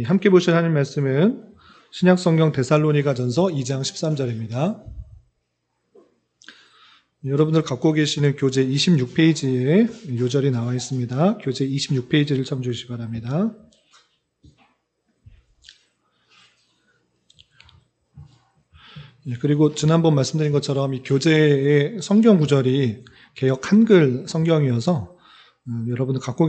함께 보실 하나님 말씀은 신약성경 데살로니가전서 2장 13절입니다. 여러분들 갖고 계시는 교재 26페이지에 요절이 나와 있습니다. 교재 26페이지를 참조해 주시기 바랍니다. 그리고 지난번 말씀드린 것처럼 이 교재의 성경 구절이 개역 한글 성경이어서 여러분들 갖고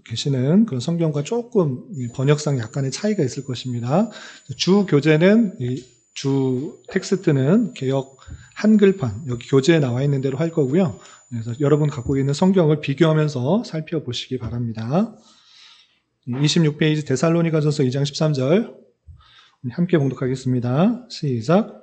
계시는 그런 성경과 조금 번역상 약간의 차이가 있을 것입니다. 주 교재는, 주 텍스트는 개역 한글판, 여기 교재에 나와 있는 대로 할 거고요. 그래서 여러분 갖고 있는 성경을 비교하면서 살펴보시기 바랍니다. 26페이지 데살로니가전서 2장 13절 함께 봉독하겠습니다. 시작.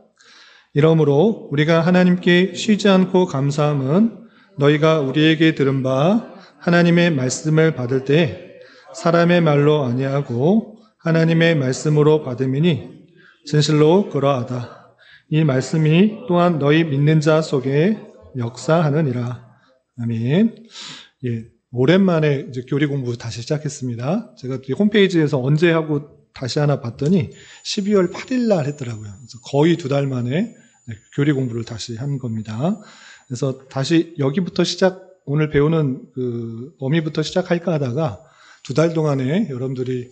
이러므로 우리가 하나님께 쉬지 않고 감사함은 너희가 우리에게 들은 바 하나님의 말씀을 받을 때 사람의 말로 아니하고 하나님의 말씀으로 받음이니 진실로 그러하다. 이 말씀이 또한 너희 믿는 자 속에 역사하느니라. 아멘. 오랜만에 이제 교리 공부 다시 시작했습니다. 제가 홈페이지에서 언제 하고 다시 하나 봤더니 12월 8일 날 했더라고요. 그래서 거의 2달 만에 교리 공부를 다시 한 겁니다. 그래서 다시 여기부터 오늘 배우는 그 어미부터 시작할까 하다가 2달 동안에 여러분들이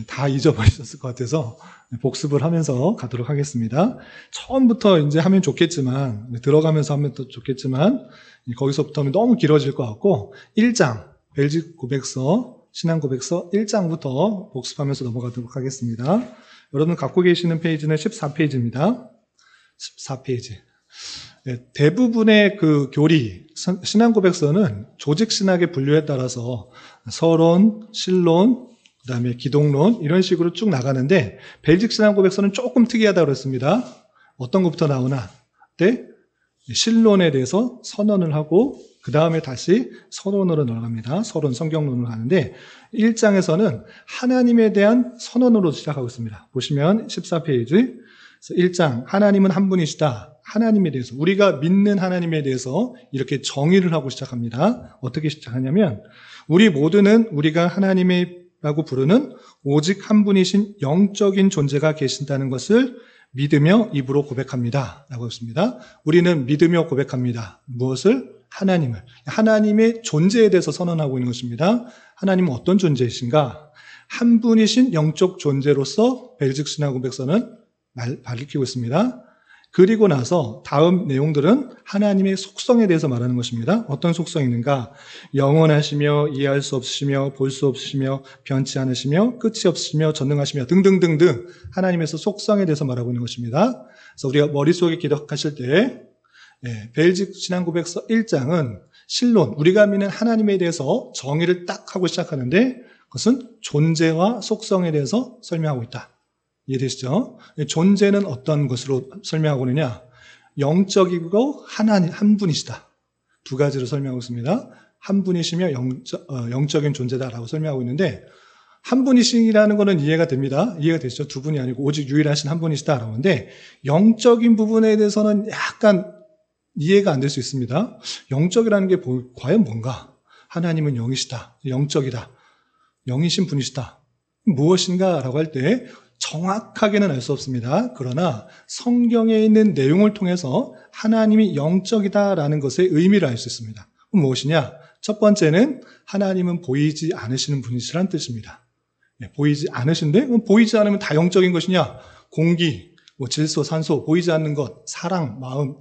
다 잊어버리셨을 것 같아서 복습을 하면서 가도록 하겠습니다. 처음부터 이제 하면 좋겠지만, 들어가면서 하면 또 좋겠지만, 거기서부터 하면 너무 길어질 것 같고, 1장, 벨직 고백서, 신앙 고백서 1장부터 복습하면서 넘어가도록 하겠습니다. 여러분 갖고 계시는 페이지는 14페이지입니다. 14페이지. 대부분의 그 교리, 신앙 고백서는 조직 신학의 분류에 따라서 서론, 신론, 그 다음에 기독론 이런 식으로 쭉 나가는데 벨직 신앙 고백서는 조금 특이하다고 그랬습니다. 어떤 것부터 나오나? 때 신론에 대해서 선언을 하고 그 다음에 다시 서론으로 넘어갑니다. 서론, 성경론으로 가는데 1장에서는 하나님에 대한 선언으로 시작하고 있습니다. 보시면 14페이지 1장 하나님은 한 분이시다. 하나님에 대해서 우리가 믿는 하나님에 대해서 이렇게 정의를 하고 시작합니다. 어떻게 시작하냐면 우리 모두는 우리가 하나님이라고 부르는 오직 한 분이신 영적인 존재가 계신다는 것을 믿으며 입으로 고백합니다. 라고 했습니다. 우리는 믿으며 고백합니다. 무엇을? 하나님을. 하나님의 존재에 대해서 선언하고 있는 것입니다. 하나님은 어떤 존재이신가? 한 분이신 영적 존재로서 벨직 신앙 고백서는 밝히고 있습니다. 그리고 나서 다음 내용들은 하나님의 속성에 대해서 말하는 것입니다. 어떤 속성이 있는가? 영원하시며 이해할 수 없으시며 볼 수 없으시며 변치 않으시며 끝이 없으시며 전능하시며 등등등등 하나님에서 속성에 대해서 말하고 있는 것입니다. 그래서 우리가 머릿속에 기록하실 때 벨직 신앙 고백서 1장은 신론, 우리가 믿는 하나님에 대해서 정의를 딱 하고 시작하는데 그것은 존재와 속성에 대해서 설명하고 있다. 이해되시죠? 존재는 어떤 것으로 설명하고 있느냐? 영적이고 하나님 한 분이시다. 두 가지로 설명하고 있습니다. 한 분이시며 영적인 존재다라고 설명하고 있는데 한 분이시라는 것은 이해가 됩니다. 이해가 되시죠? 두 분이 아니고 오직 유일하신 한 분이시다라고 하는데 영적인 부분에 대해서는 약간 이해가 안 될 수 있습니다. 영적이라는 게 과연 뭔가? 하나님은 영이시다. 영적이다. 영이신 분이시다. 무엇인가라고 할 때 정확하게는 알 수 없습니다. 그러나 성경에 있는 내용을 통해서 하나님이 영적이다라는 것의 의미를 알 수 있습니다. 그럼 무엇이냐? 첫 번째는 하나님은 보이지 않으시는 분이시란 뜻입니다. 보이지 않으신데 보이지 않으면 다 영적인 것이냐? 공기, 질소, 산소, 보이지 않는 것, 사랑, 마음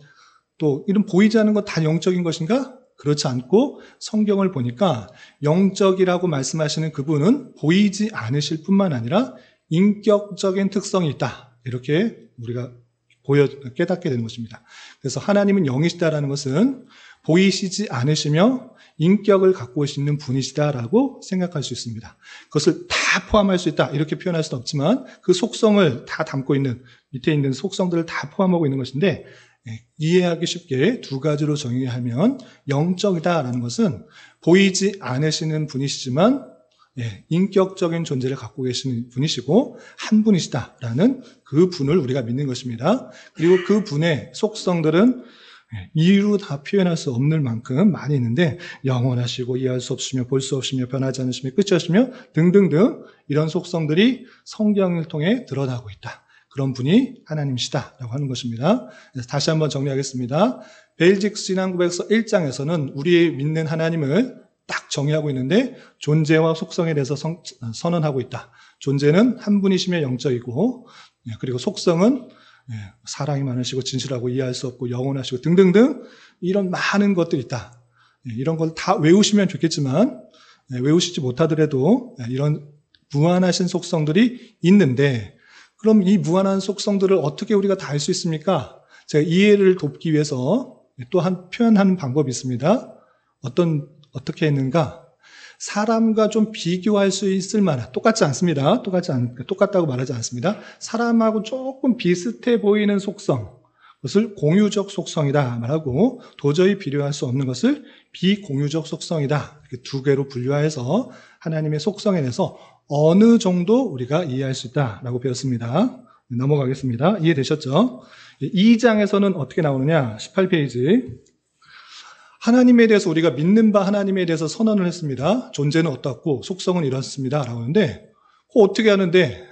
또 이런 보이지 않는 것 다 영적인 것인가? 그렇지 않고 성경을 보니까 영적이라고 말씀하시는 그분은 보이지 않으실 뿐만 아니라 인격적인 특성이 있다. 이렇게 우리가 깨닫게 되는 것입니다. 그래서 하나님은 영이시다라는 것은 보이시지 않으시며 인격을 갖고 있는 분이시다라고 생각할 수 있습니다. 그것을 다 포함할 수 있다. 이렇게 표현할 수는 없지만 그 속성을 다 담고 있는 밑에 있는 속성들을 다 포함하고 있는 것인데 이해하기 쉽게 두 가지로 정의하면 영적이다라는 것은 보이지 않으시는 분이시지만 인격적인 존재를 갖고 계시는 분이시고 한 분이시다라는 그 분을 우리가 믿는 것입니다. 그리고 그 분의 속성들은 이유로 다 표현할 수 없는 만큼 많이 있는데, 영원하시고 이해할 수 없으며 볼 수 없으며 변하지 않으시며 끝이 없으며 등등등 이런 속성들이 성경을 통해 드러나고 있다. 그런 분이 하나님이시다라고 하는 것입니다. 그래서 다시 한번 정리하겠습니다. 베일직스 신앙고백서 1장에서는 우리 믿는 하나님을 딱 정의하고 있는데, 존재와 속성에 대해서 선언하고 있다. 존재는 한 분이시며 영적이고, 그리고 속성은 사랑이 많으시고 진실하고 이해할 수 없고 영원하시고 등등등 이런 많은 것들이 있다. 이런 걸 다 외우시면 좋겠지만 외우시지 못하더라도 이런 무한하신 속성들이 있는데, 그럼 이 무한한 속성들을 어떻게 우리가 다 알 수 있습니까? 제가 이해를 돕기 위해서 또 표현하는 방법이 있습니다. 어떻게 했는가? 사람과 좀 비교할 수 있을 만한, 똑같지 않습니다. 똑같다고 말하지 않습니다. 사람하고 조금 비슷해 보이는 속성, 그것을 공유적 속성이다 말하고, 도저히 비교할 수 없는 것을 비공유적 속성이다. 이렇게 두 개로 분류해서 하나님의 속성에 대해서 어느 정도 우리가 이해할 수 있다라고 배웠습니다. 넘어가겠습니다. 이해되셨죠? 2장에서는 어떻게 나오느냐? 18페이지. 하나님에 대해서 우리가 믿는 바 하나님에 대해서 선언을 했습니다. 존재는 어떻고 속성은 이렇습니다. 라고 하는데, 어떻게 하는데,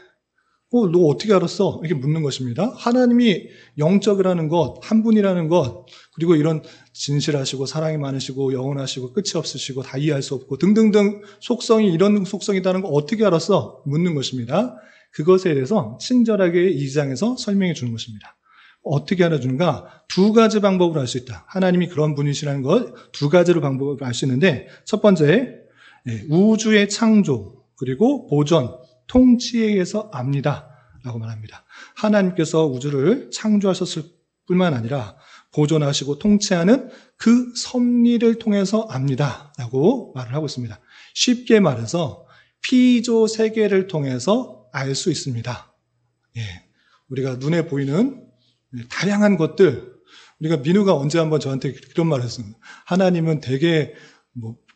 너 어떻게 알았어? 이렇게 묻는 것입니다. 하나님이 영적이라는 것, 한 분이라는 것, 그리고 이런 진실하시고 사랑이 많으시고 영원하시고 끝이 없으시고 다 이해할 수 없고 등등등 속성이 이런 속성이라는 거 어떻게 알았어? 묻는 것입니다. 그것에 대해서 친절하게 2장에서 설명해 주는 것입니다. 어떻게 알아주는가? 두 가지 방법으로 알 수 있다. 하나님이 그런 분이시라는 것 두 가지로 방법으로 알 수 있는데, 첫 번째, 우주의 창조 그리고 보존, 통치에 의해서 압니다 라고 말합니다. 하나님께서 우주를 창조하셨을 뿐만 아니라 보존하시고 통치하는 그 섭리를 통해서 압니다 라고 말을 하고 있습니다. 쉽게 말해서 피조 세계를 통해서 알 수 있습니다. 우리가 눈에 보이는 다양한 것들, 우리가 민우가 언제 한번 저한테 그런 말을 했습니다. 하나님은 되게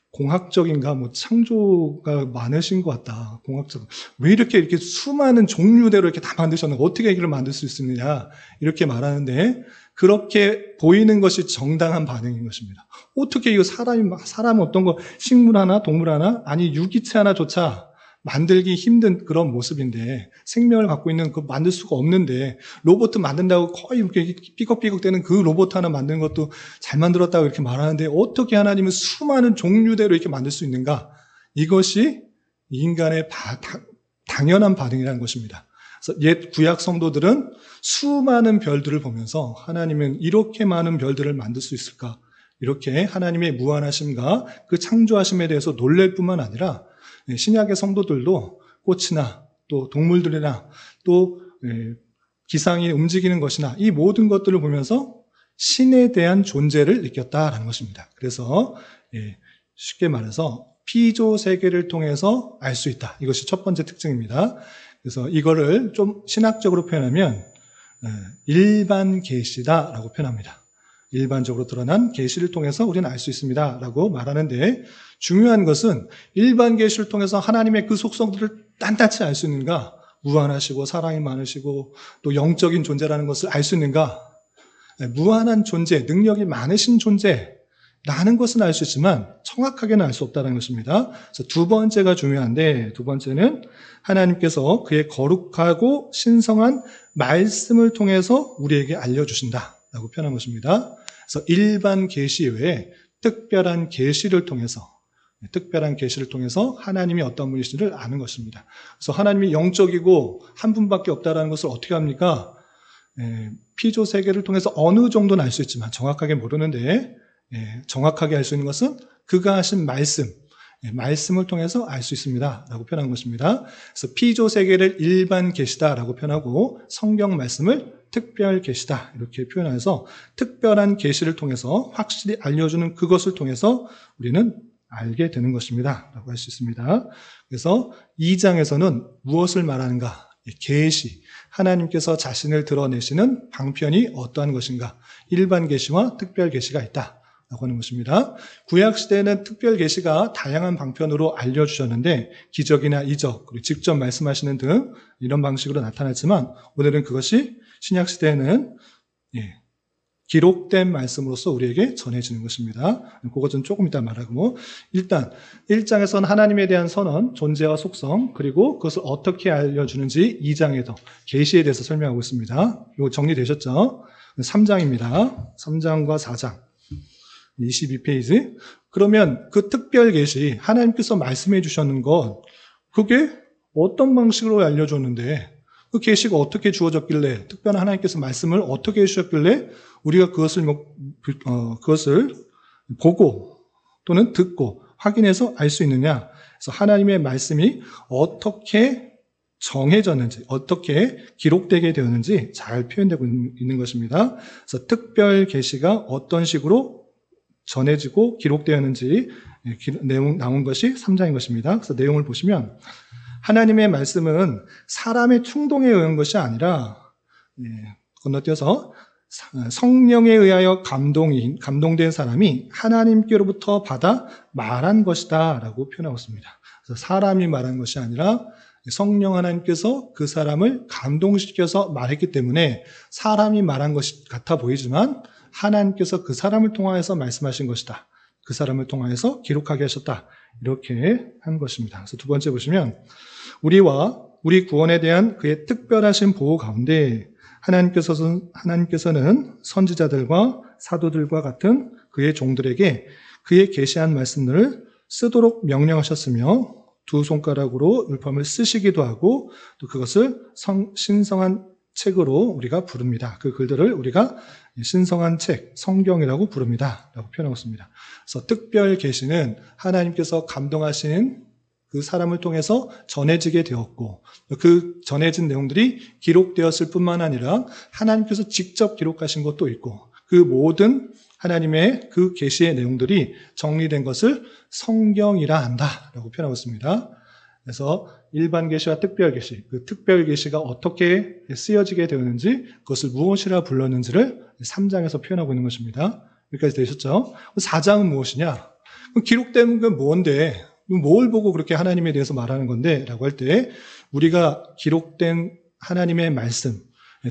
공학적인가 창조가 많으신 것 같다. 공학적. 왜 이렇게 수많은 종류대로 이렇게 다 만드셨는가? 어떻게 이걸 만들 수 있느냐? 이렇게 말하는데, 그렇게 보이는 것이 정당한 반응인 것입니다. 어떻게 이거 사람 어떤 거, 식물 하나, 동물 하나, 아니 유기체 하나조차 만들기 힘든 그런 모습인데, 생명을 갖고 있는 만들 수가 없는데, 로봇 만든다고 거의 이렇게 삐걱삐걱 되는 그 로봇 하나 만든 것도 잘 만들었다고 이렇게 말하는데, 어떻게 하나님은 수많은 종류대로 이렇게 만들 수 있는가? 이것이 인간의 당연한 반응이라는 것입니다. 그래서 옛 구약 성도들은 수많은 별들을 보면서 하나님은 이렇게 많은 별들을 만들 수 있을까? 이렇게 하나님의 무한하심과 그 창조하심에 대해서 놀랄 뿐만 아니라, 신약의 성도들도 꽃이나 또 동물들이나 또 기상이 움직이는 것이나 이 모든 것들을 보면서 신에 대한 존재를 느꼈다라는 것입니다. 그래서 쉽게 말해서 피조 세계를 통해서 알 수 있다. 이것이 첫 번째 특징입니다. 그래서 이거를 좀 신학적으로 표현하면 일반 계시다라고 표현합니다. 일반적으로 드러난 계시를 통해서 우리는 알 수 있습니다 라고 말하는데, 중요한 것은 일반 계시를 통해서 하나님의 그 속성들을 딴딴히 알 수 있는가? 무한하시고 사랑이 많으시고 또 영적인 존재라는 것을 알 수 있는가? 무한한 존재, 능력이 많으신 존재라는 것은 알 수 있지만 정확하게는 알 수 없다는 것입니다. 그래서 두 번째가 중요한데, 두 번째는 하나님께서 그의 거룩하고 신성한 말씀을 통해서 우리에게 알려주신다라고 표현한 것입니다. 그래서 일반 계시 외에 특별한 계시를 통해서 하나님이 어떤 분이신지를 아는 것입니다. 그래서 하나님이 영적이고 한 분밖에 없다는 것을 어떻게 합니까? 피조 세계를 통해서 어느 정도는 알 수 있지만 정확하게 모르는데, 정확하게 알 수 있는 것은 그가 하신 말씀을 통해서 알 수 있습니다 라고 표현한 것입니다. 그래서 피조 세계를 일반 계시다라고 표현하고 성경 말씀을 특별 계시다 이렇게 표현해서 특별한 계시를 통해서 확실히 알려주는 그것을 통해서 우리는 알게 되는 것입니다 라고 할 수 있습니다. 그래서 2장에서는 무엇을 말하는가? 계시, 하나님께서 자신을 드러내시는 방편이 어떠한 것인가? 일반 계시와 특별 계시가 있다 라고 하는 것입니다. 구약시대에는 특별 계시가 다양한 방편으로 알려주셨는데, 기적이나 이적, 그리고 직접 말씀하시는 등 이런 방식으로 나타났지만, 오늘은 그것이 신약시대에는 기록된 말씀으로서 우리에게 전해지는 것입니다. 그것은 조금 이따 말하고, 일단 1장에서는 하나님에 대한 선언, 존재와 속성, 그리고 그것을 어떻게 알려주는지 2장에서 계시에 대해서 설명하고 있습니다. 이거 정리되셨죠? 3장입니다. 3장과 4장. 22페이지. 그러면 그 특별 계시, 하나님께서 말씀해 주셨는 것, 그게 어떤 방식으로 알려줬는데, 그 계시가 어떻게 주어졌길래, 특별한 하나님께서 말씀을 어떻게 해주셨길래 우리가 그것을 보고 또는 듣고 확인해서 알 수 있느냐. 그래서 하나님의 말씀이 어떻게 정해졌는지, 어떻게 기록되게 되었는지 잘 표현되고 있는 것입니다. 그래서 특별 계시가 어떤 식으로 전해지고 기록되었는지 내용 나온 것이 3장인 것입니다. 그래서 내용을 보시면 하나님의 말씀은 사람의 충동에 의한 것이 아니라 건너뛰어서 성령에 의하여 감동된 사람이 하나님께로부터 받아 말한 것이다 라고 표현하고 있습니다. 그래서 사람이 말한 것이 아니라 성령 하나님께서 그 사람을 감동시켜서 말했기 때문에 사람이 말한 것 같아 보이지만 하나님께서 그 사람을 통하여서 말씀하신 것이다. 그 사람을 통하여서 기록하게 하셨다. 이렇게 한 것입니다. 그래서 두 번째 보시면 우리와 우리 구원에 대한 그의 특별하신 보호 가운데 하나님께서는 선지자들과 사도들과 같은 그의 종들에게 그의 계시한 말씀들을 쓰도록 명령하셨으며 두 손가락으로 율법을 쓰시기도 하고 또 그것을 신성한 책으로 우리가 부릅니다. 그 글들을 우리가 신성한 책, 성경이라고 부릅니다. 라고 표현하고 있습니다. 그래서 특별 계시는 하나님께서 감동하신 그 사람을 통해서 전해지게 되었고 그 전해진 내용들이 기록되었을 뿐만 아니라 하나님께서 직접 기록하신 것도 있고 그 모든 하나님의 그 계시의 내용들이 정리된 것을 성경이라 한다라고 표현하고 있습니다. 그래서 일반 계시와 특별 계시, 그 특별 계시가 어떻게 쓰여지게 되었는지 그것을 무엇이라 불렀는지를 3장에서 표현하고 있는 것입니다. 여기까지 되셨죠? 4장은 무엇이냐? 기록된 건 뭔데? 뭘 보고 그렇게 하나님에 대해서 말하는 건데? 라고 할 때 우리가 기록된 하나님의 말씀,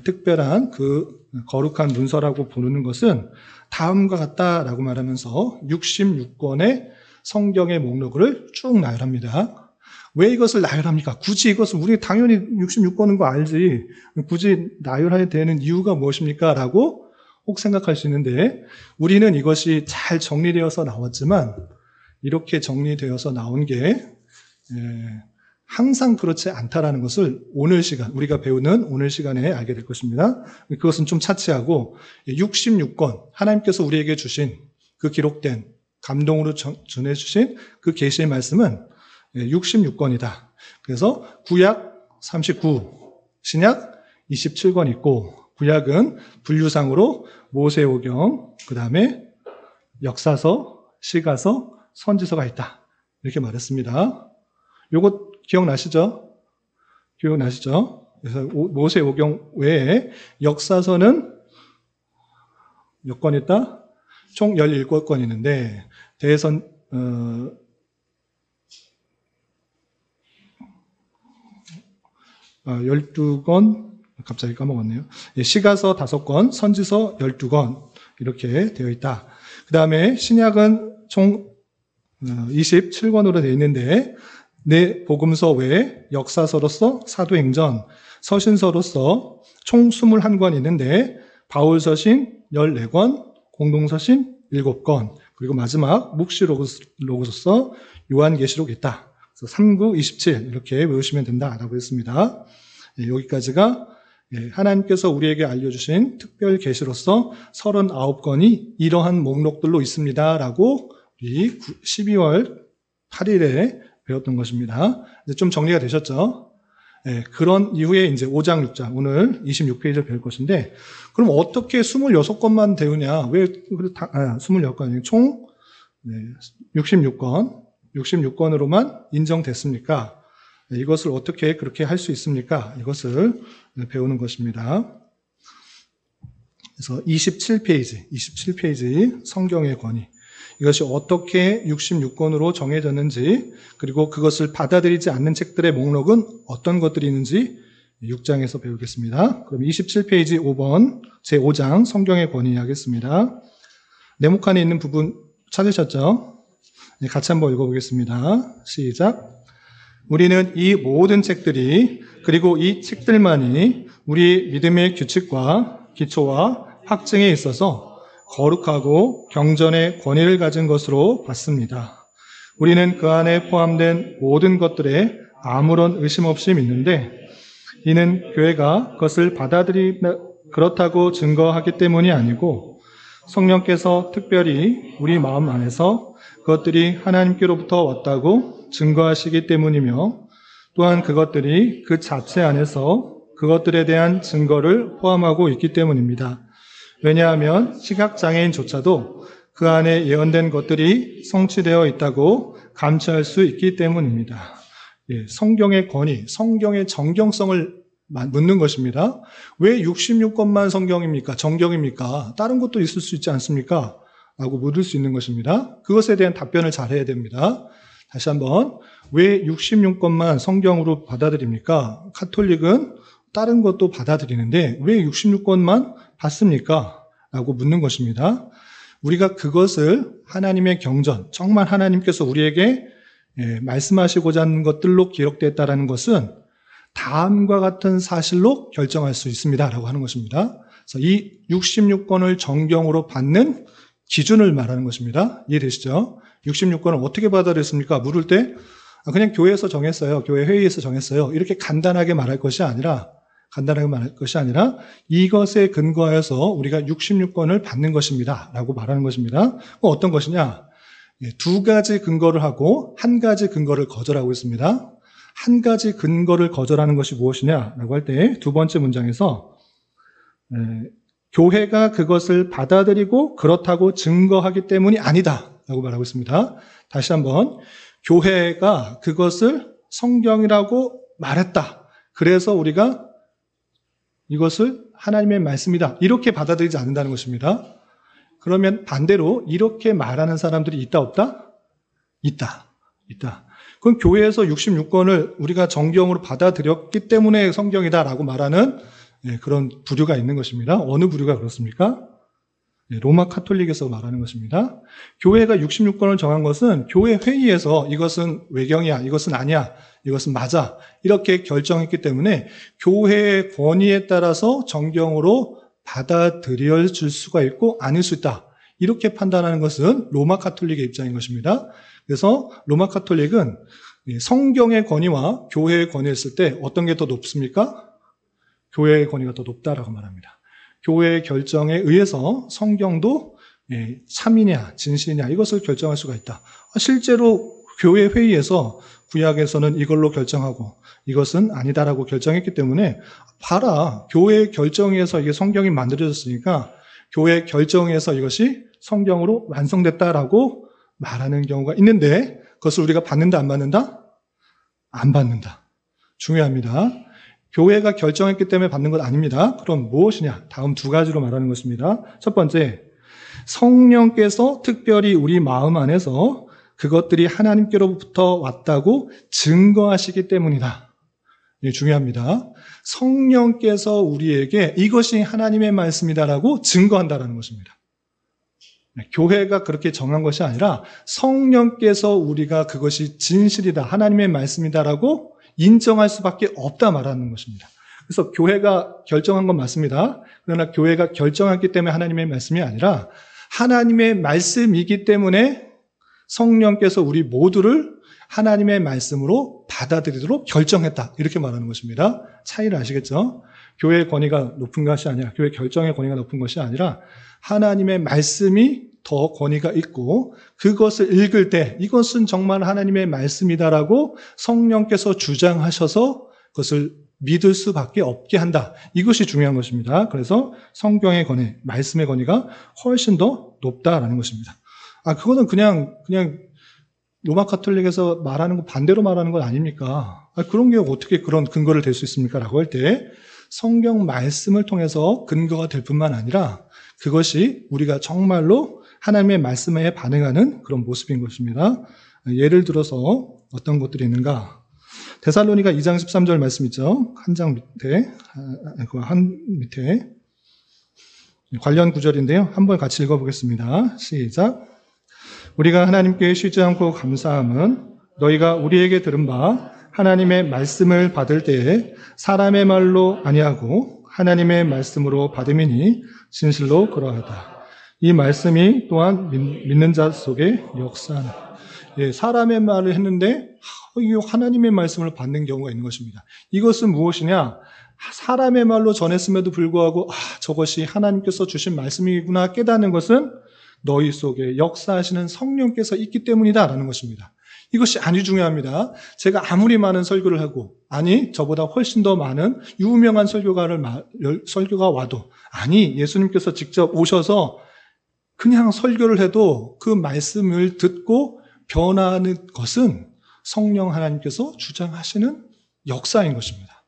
특별한 그 거룩한 문서라고 부르는 것은 다음과 같다라고 말하면서 66권의 성경의 목록을 쭉 나열합니다. 왜 이것을 나열합니까? 굳이 이것을 우리 당연히 66권인 거 알지 굳이 나열해야 되는 이유가 무엇입니까? 라고 혹 생각할 수 있는데 우리는 이것이 잘 정리되어서 나왔지만 이렇게 정리되어서 나온 게 항상 그렇지 않다라는 것을 오늘 시간, 우리가 배우는 오늘 시간에 알게 될 것입니다. 그것은 좀 차치하고 66권, 하나님께서 우리에게 주신 그 기록된 감동으로 전해주신 그 계시의 말씀은 66권이다. 그래서 구약 39, 신약 27권 있고 구약은 분류상으로 모세오경, 그 다음에 역사서, 시가서, 선지서가 있다. 이렇게 말했습니다. 요거 기억나시죠? 그래서 모세오경 외에 역사서는 몇 권 있다? 총 17권 있는데 대선 12권 갑자기 까먹었네요. 시가서 5권, 선지서 12권 이렇게 되어 있다. 그 다음에 신약은 총 27권으로 되어 있는데 내 복음서 외에 역사서로서 사도행전, 서신서로서 총 21권 있는데 바울서신 14권, 공동서신 7권, 그리고 마지막 묵시록으로서 요한계시록 있다. 그래서 39, 27 이렇게 외우시면 된다라고 했습니다. 여기까지가 하나님께서 우리에게 알려주신 특별 계시로서 39권이 이러한 목록들로 있습니다라고 우리 12월 8일에 배웠던 것입니다. 이제 좀 정리가 되셨죠? 그런 이후에 이제 5장, 6장, 오늘 26페이지를 배울 것인데, 그럼 어떻게 26권만 배우냐? 왜, 26권, 총 66권으로만 인정됐습니까? 이것을 어떻게 그렇게 할 수 있습니까? 이것을 배우는 것입니다. 그래서 27페이지, 성경의 권위. 이것이 어떻게 66권으로 정해졌는지, 그리고 그것을 받아들이지 않는 책들의 목록은 어떤 것들이 있는지 6장에서 배우겠습니다. 그럼 27페이지 5번 제5장 성경의 권위 하겠습니다. 네모칸에 있는 부분 찾으셨죠? 같이 한번 읽어보겠습니다. 시작. 우리는 이 모든 책들이 그리고 이 책들만이 우리 믿음의 규칙과 기초와 확증에 있어서 거룩하고 경전의 권위를 가진 것으로 봤습니다. 우리는 그 안에 포함된 모든 것들에 아무런 의심 없이 믿는데 이는 교회가 그것을 그렇다고 증거하기 때문이 아니고 성령께서 특별히 우리 마음 안에서 그것들이 하나님께로부터 왔다고 증거하시기 때문이며 또한 그것들이 그 자체 안에서 그것들에 대한 증거를 포함하고 있기 때문입니다. 왜냐하면 시각장애인조차도 그 안에 예언된 것들이 성취되어 있다고 감취할 수 있기 때문입니다. 성경의 권위, 성경의 정경성을 묻는 것입니다. 왜 66권만 성경입니까? 정경입니까? 다른 것도 있을 수 있지 않습니까? 라고 묻을 수 있는 것입니다. 그것에 대한 답변을 잘 해야 됩니다. 다시 한번, 왜 66권만 성경으로 받아들입니까? 카톨릭은 다른 것도 받아들이는데 왜 66권만 받습니까? 라고 묻는 것입니다. 우리가 그것을 하나님의 경전, 정말 하나님께서 우리에게 말씀하시고자 하는 것들로 기록되었다는 것은 다음과 같은 사실로 결정할 수 있습니다. 라고 하는 것입니다. 그래서 이 66권을 정경으로 받는 기준을 말하는 것입니다. 이해되시죠? 66권을 어떻게 받아들였습니까? 물을 때 그냥 교회에서 정했어요. 교회 회의에서 정했어요. 이렇게 간단하게 말할 것이 아니라 이것에 근거하여서 우리가 66권을 받는 것입니다. 라고 말하는 것입니다. 어떤 것이냐? 두 가지 근거를 하고 한 가지 근거를 거절하고 있습니다. 한 가지 근거를 거절하는 것이 무엇이냐라고 할 때 두 번째 문장에서 교회가 그것을 받아들이고 그렇다고 증거하기 때문이 아니다 라고 말하고 있습니다. 다시 한번, 교회가 그것을 성경이라고 말했다. 그래서 우리가 이것을 하나님의 말씀이다 이렇게 받아들이지 않는다는 것입니다. 그러면 반대로 이렇게 말하는 사람들이 있다 없다? 있다. 그럼 교회에서 66권을 우리가 정경으로 받아들였기 때문에 성경이다라고 말하는 그런 부류가 있는 것입니다. 어느 부류가 그렇습니까? 로마 카톨릭에서 말하는 것입니다. 교회가 66권을 정한 것은 교회 회의에서 이것은 외경이야, 이것은 아니야, 이것은 맞아 이렇게 결정했기 때문에 교회의 권위에 따라서 정경으로 받아들여질 수가 있고 아닐 수 있다. 이렇게 판단하는 것은 로마 카톨릭의 입장인 것입니다. 그래서 로마 카톨릭은 성경의 권위와 교회의 권위를 쓸 때 어떤 게 더 높습니까? 교회의 권위가 더 높다라고 말합니다. 교회의 결정에 의해서 성경도 참이냐 진실이냐 이것을 결정할 수가 있다. 실제로 교회 회의에서 구약에서는 이걸로 결정하고 이것은 아니다라고 결정했기 때문에 봐라, 교회의 결정에서 이게 성경이 만들어졌으니까 교회의 결정에서 이것이 성경으로 완성됐다라고 말하는 경우가 있는데 그것을 우리가 받는다 안 받는다? 안 받는다. 중요합니다. 교회가 결정했기 때문에 받는 것 아닙니다. 그럼 무엇이냐? 다음 두 가지로 말하는 것입니다. 첫 번째, 성령께서 특별히 우리 마음 안에서 그것들이 하나님께로부터 왔다고 증거하시기 때문이다. 중요합니다. 성령께서 우리에게 이것이 하나님의 말씀이다라고 증거한다라는 것입니다. 교회가 그렇게 정한 것이 아니라 성령께서 우리가 그것이 진실이다, 하나님의 말씀이다라고 인정할 수밖에 없다 말하는 것입니다. 그래서 교회가 결정한 건 맞습니다. 그러나 교회가 결정했기 때문에 하나님의 말씀이 아니라 하나님의 말씀이기 때문에 성령께서 우리 모두를 하나님의 말씀으로 받아들이도록 결정했다. 이렇게 말하는 것입니다. 차이를 아시겠죠? 교회의 권위가 높은 것이 아니라, 교회 결정의 권위가 높은 것이 아니라 하나님의 말씀이 더 권위가 있고 그것을 읽을 때 이것은 정말 하나님의 말씀이다라고 성령께서 주장하셔서 그것을 믿을 수밖에 없게 한다. 이것이 중요한 것입니다. 그래서 성경의 권위, 말씀의 권위가 훨씬 더 높다라는 것입니다. 그거는 그냥 로마 카톨릭에서 말하는 거 반대로 말하는 건 아닙니까? 그런 게 어떻게 그런 근거를 될 수 있습니까? 라고 할 때 성경 말씀을 통해서 근거가 될 뿐만 아니라 그것이 우리가 정말로 하나님의 말씀에 반응하는 그런 모습인 것입니다. 예를 들어서 어떤 것들이 있는가? 데살로니가 2장 13절 말씀 있죠. 한 장 밑에, 한 밑에 관련 구절인데요. 한번 같이 읽어보겠습니다. 시작. 우리가 하나님께 쉬지 않고 감사함은 너희가 우리에게 들은 바 하나님의 말씀을 받을 때에 사람의 말로 아니하고 하나님의 말씀으로 받음이니 진실로 그러하다. 이 말씀이 또한 믿는 자 속에 역사하는, 사람의 말을 했는데 하나님의 말씀을 받는 경우가 있는 것입니다. 이것은 무엇이냐? 사람의 말로 전했음에도 불구하고 저것이 하나님께서 주신 말씀이구나 깨닫는 것은 너희 속에 역사하시는 성령께서 있기 때문이다라는 것입니다. 이것이 아주 중요합니다. 제가 아무리 많은 설교를 하고, 저보다 훨씬 더 많은 유명한 설교가 와도, 예수님께서 직접 오셔서 그냥 설교를 해도 그 말씀을 듣고 변화하는 것은 성령 하나님께서 주장하시는 역사인 것입니다.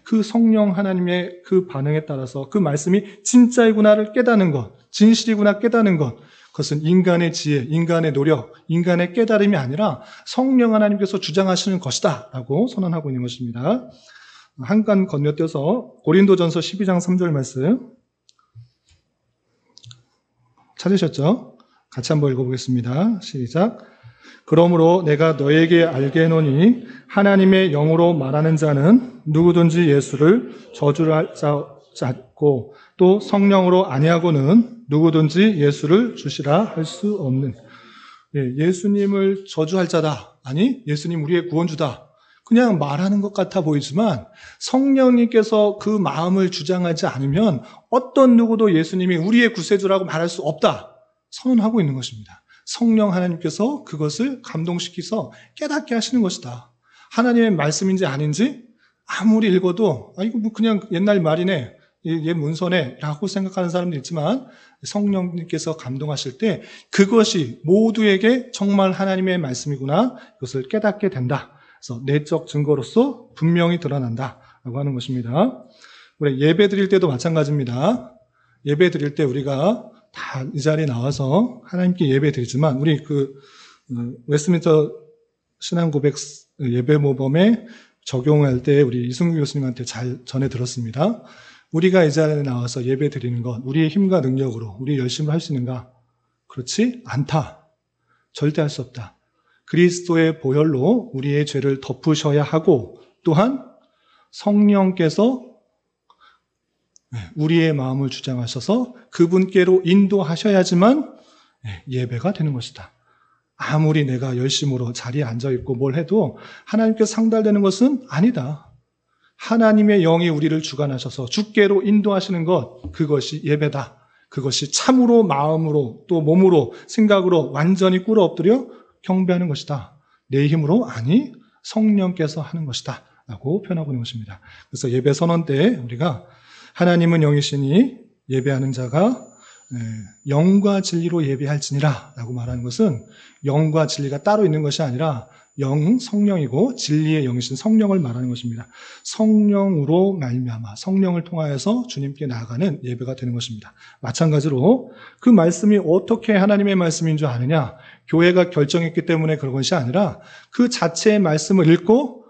그 성령 하나님의 그 반응에 따라서 그 말씀이 진짜이구나를 깨닫는 것, 진실이구나 깨닫는 것, 그것은 인간의 지혜, 인간의 노력, 인간의 깨달음이 아니라 성령 하나님께서 주장하시는 것이다 라고 선언하고 있는 것입니다. 한 간 건너뛰어서 고린도전서 12장 3절 말씀 찾으셨죠? 같이 한번 읽어보겠습니다. 시작. 그러므로 내가 너에게 알게 해노니 하나님의 영으로 말하는 자는 누구든지 예수를 저주할 자 않고 또 성령으로 아니하고는 누구든지 예수를 주시라 할 수 없는, 예수님을 저주할 자다, 예수님 우리의 구원주다, 그냥 말하는 것 같아 보이지만 성령님께서 그 마음을 주장하지 않으면 어떤 누구도 예수님이 우리의 구세주라고 말할 수 없다 선언하고 있는 것입니다. 성령 하나님께서 그것을 감동시켜서 깨닫게 하시는 것이다. 하나님의 말씀인지 아닌지 아무리 읽어도 이거 뭐 그냥 옛날 말이네, 얘 문서네 라고 생각하는 사람도 있지만 성령님께서 감동하실 때 그것이 모두에게 정말 하나님의 말씀이구나, 그것을 깨닫게 된다. 그래서 내적 증거로서 분명히 드러난다 라고 하는 것입니다. 우리 예배 드릴 때도 마찬가지입니다. 예배 드릴 때 우리가 다 이 자리에 나와서 하나님께 예배 드리지만, 우리 웨스트민스터 신앙고백 예배 모범에 적용할 때 우리 이승규 교수님한테 잘 전해 들었습니다. 우리가 이 자리에 나와서 예배 드리는 것, 우리의 힘과 능력으로 우리 열심히 할 수 있는가? 그렇지 않다. 절대 할 수 없다. 그리스도의 보혈로 우리의 죄를 덮으셔야 하고, 또한 성령께서 우리의 마음을 주장하셔서 그분께로 인도하셔야지만 예배가 되는 것이다. 아무리 내가 열심으로 자리에 앉아있고 뭘 해도 하나님께서 상달되는 것은 아니다. 하나님의 영이 우리를 주관하셔서 주께로 인도하시는 것, 그것이 예배다. 그것이 참으로 마음으로 또 몸으로 생각으로 완전히 꿇어 엎드려 경배하는 것이다. 내 힘으로 성령께서 하는 것이다 라고 표현하고 있는 것입니다. 그래서 예배 선언 때 우리가 하나님은 영이시니 예배하는 자가 영과 진리로 예배할지니라 라고 말하는 것은 영과 진리가 따로 있는 것이 아니라 성령이고 진리의 영이신 성령을 말하는 것입니다. 성령으로 말미암아 성령을 통하여서 주님께 나아가는 예배가 되는 것입니다. 마찬가지로 그 말씀이 어떻게 하나님의 말씀인 줄 아느냐, 교회가 결정했기 때문에 그런 것이 아니라 그 자체의 말씀을 읽고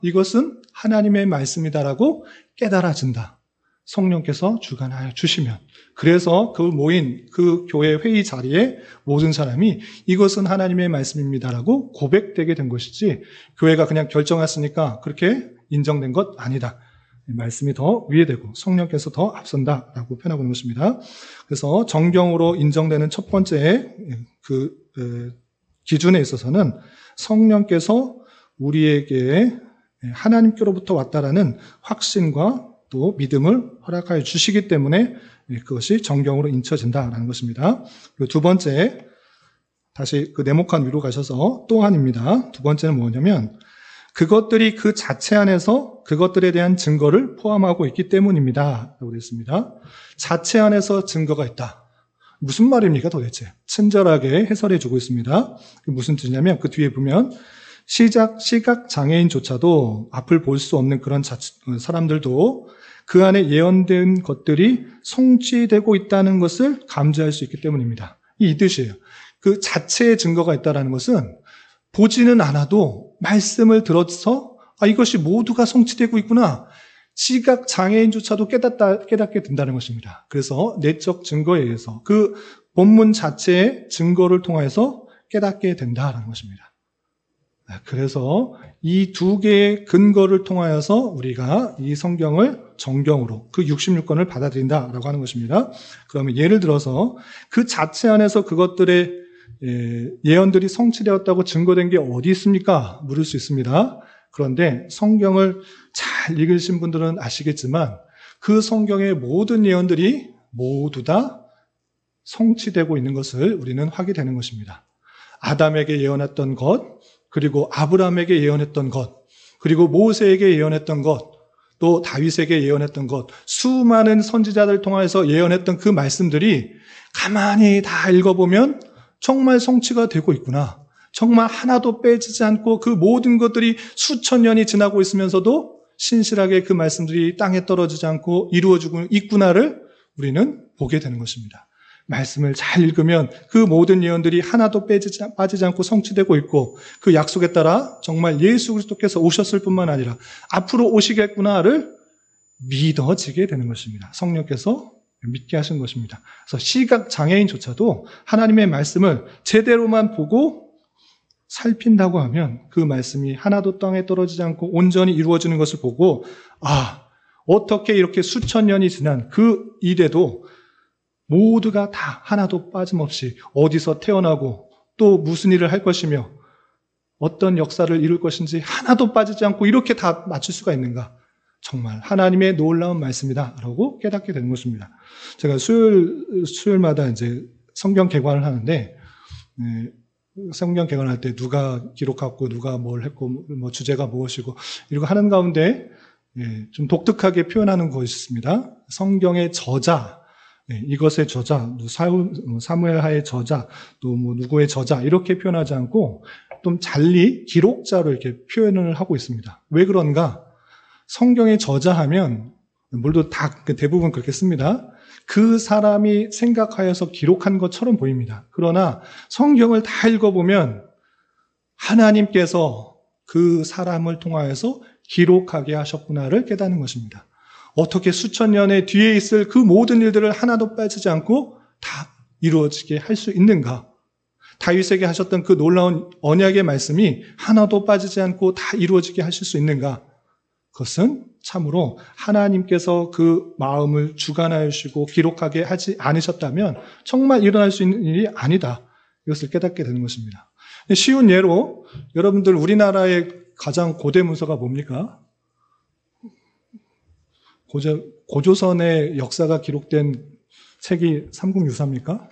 이것은 하나님의 말씀이다라고 깨달아진다. 성령께서 주관하여 주시면, 그래서 그 모인 그 교회 회의 자리에 모든 사람이 이것은 하나님의 말씀입니다라고 고백되게 된 것이지, 교회가 그냥 결정했으니까 그렇게 인정된 것 아니다. 말씀이 더 위에 되고 성령께서 더 앞선다라고 표현하고 있는 것입니다. 그래서 정경으로 인정되는 첫 번째 기준에 있어서는 성령께서 우리에게 하나님께로부터 왔다라는 확신과 또 믿음을 허락하여 주시기 때문에 그것이 정경으로 인쳐진다라는 것입니다. 그리고 두 번째, 다시 그 네모칸 위로 가셔서 또한입니다. 두 번째는 뭐냐면 그것들이 그 자체 안에서 그것들에 대한 증거를 포함하고 있기 때문입니다 라고 되어 있습니다. 자체 안에서 증거가 있다. 무슨 말입니까 도대체? 친절하게 해설해 주고 있습니다. 무슨 뜻이냐면 그 뒤에 보면 시각 장애인조차도 앞을 볼 수 없는 그런 사람들도 그 안에 예언된 것들이 성취되고 있다는 것을 감지할 수 있기 때문입니다. 이 뜻이에요. 그 자체의 증거가 있다는 것은 보지는 않아도 말씀을 들어서 이것이 모두가 성취되고 있구나. 시각 장애인조차도 깨닫게 된다는 것입니다. 그래서 내적 증거에 의해서 그 본문 자체의 증거를 통해서 깨닫게 된다는 것입니다. 그래서 이 두 개의 근거를 통하여서 우리가 이 성경을 정경으로 그 66권을 받아들인다라고 하는 것입니다. 그러면 예를 들어서 그 자체 안에서 그것들의 예언들이 성취되었다고 증거된 게 어디 있습니까? 물을 수 있습니다. 그런데 성경을 잘 읽으신 분들은 아시겠지만 그 성경의 모든 예언들이 모두 다 성취되고 있는 것을 우리는 확인되는 것입니다. 아담에게 예언했던 것, 그리고 아브라함에게 예언했던 것, 그리고 모세에게 예언했던 것, 또 다윗에게 예언했던 것, 수많은 선지자들 통해서 예언했던 그 말씀들이 가만히 다 읽어보면 정말 성취가 되고 있구나. 정말 하나도 빼지지 않고 그 모든 것들이 수천 년이 지나고 있으면서도 신실하게 그 말씀들이 땅에 떨어지지 않고 이루어지고 있구나를 우리는 보게 되는 것입니다. 말씀을 잘 읽으면 그 모든 예언들이 하나도 빠지지 않고 성취되고 있고 그 약속에 따라 정말 예수 그리스도께서 오셨을 뿐만 아니라 앞으로 오시겠구나를 믿어지게 되는 것입니다. 성령께서 믿게 하신 것입니다. 그래서 시각 장애인조차도 하나님의 말씀을 제대로만 보고 살핀다고 하면 그 말씀이 하나도 땅에 떨어지지 않고 온전히 이루어지는 것을 보고 어떻게 이렇게 수천 년이 지난 그 일에도 모두가 다 하나도 빠짐없이 어디서 태어나고 또 무슨 일을 할 것이며 어떤 역사를 이룰 것인지 하나도 빠지지 않고 이렇게 다 맞출 수가 있는가? 정말 하나님의 놀라운 말씀이다 라고 깨닫게 되는 것입니다. 제가 수요일마다 이제 성경 개관을 하는데 성경 개관할 때 누가 기록하고 누가 뭘 했고 뭐 주제가 무엇이고 이러고 하는 가운데 좀 독특하게 표현하는 것이 있습니다. 성경의 저자, 이것의 저자, 사무엘하의 저자, 또 뭐 누구의 저자 이렇게 표현하지 않고 좀 잘리 기록자로 이렇게 표현을 하고 있습니다. 왜 그런가? 성경의 저자하면 물론 다 대부분 그렇게 씁니다. 그 사람이 생각하여서 기록한 것처럼 보입니다. 그러나 성경을 다 읽어보면 하나님께서 그 사람을 통하여서 기록하게 하셨구나를 깨닫는 것입니다. 어떻게 수천 년의 뒤에 있을 그 모든 일들을 하나도 빠지지 않고 다 이루어지게 할 수 있는가? 다윗에게 하셨던 그 놀라운 언약의 말씀이 하나도 빠지지 않고 다 이루어지게 하실 수 있는가? 그것은 참으로 하나님께서 그 마음을 주관하여 주시고 기록하게 하지 않으셨다면 정말 일어날 수 있는 일이 아니다. 이것을 깨닫게 되는 것입니다. 쉬운 예로 여러분들 우리나라의 가장 고대 문서가 뭡니까? 고조선의 역사가 기록된 책이 삼국유사입니까?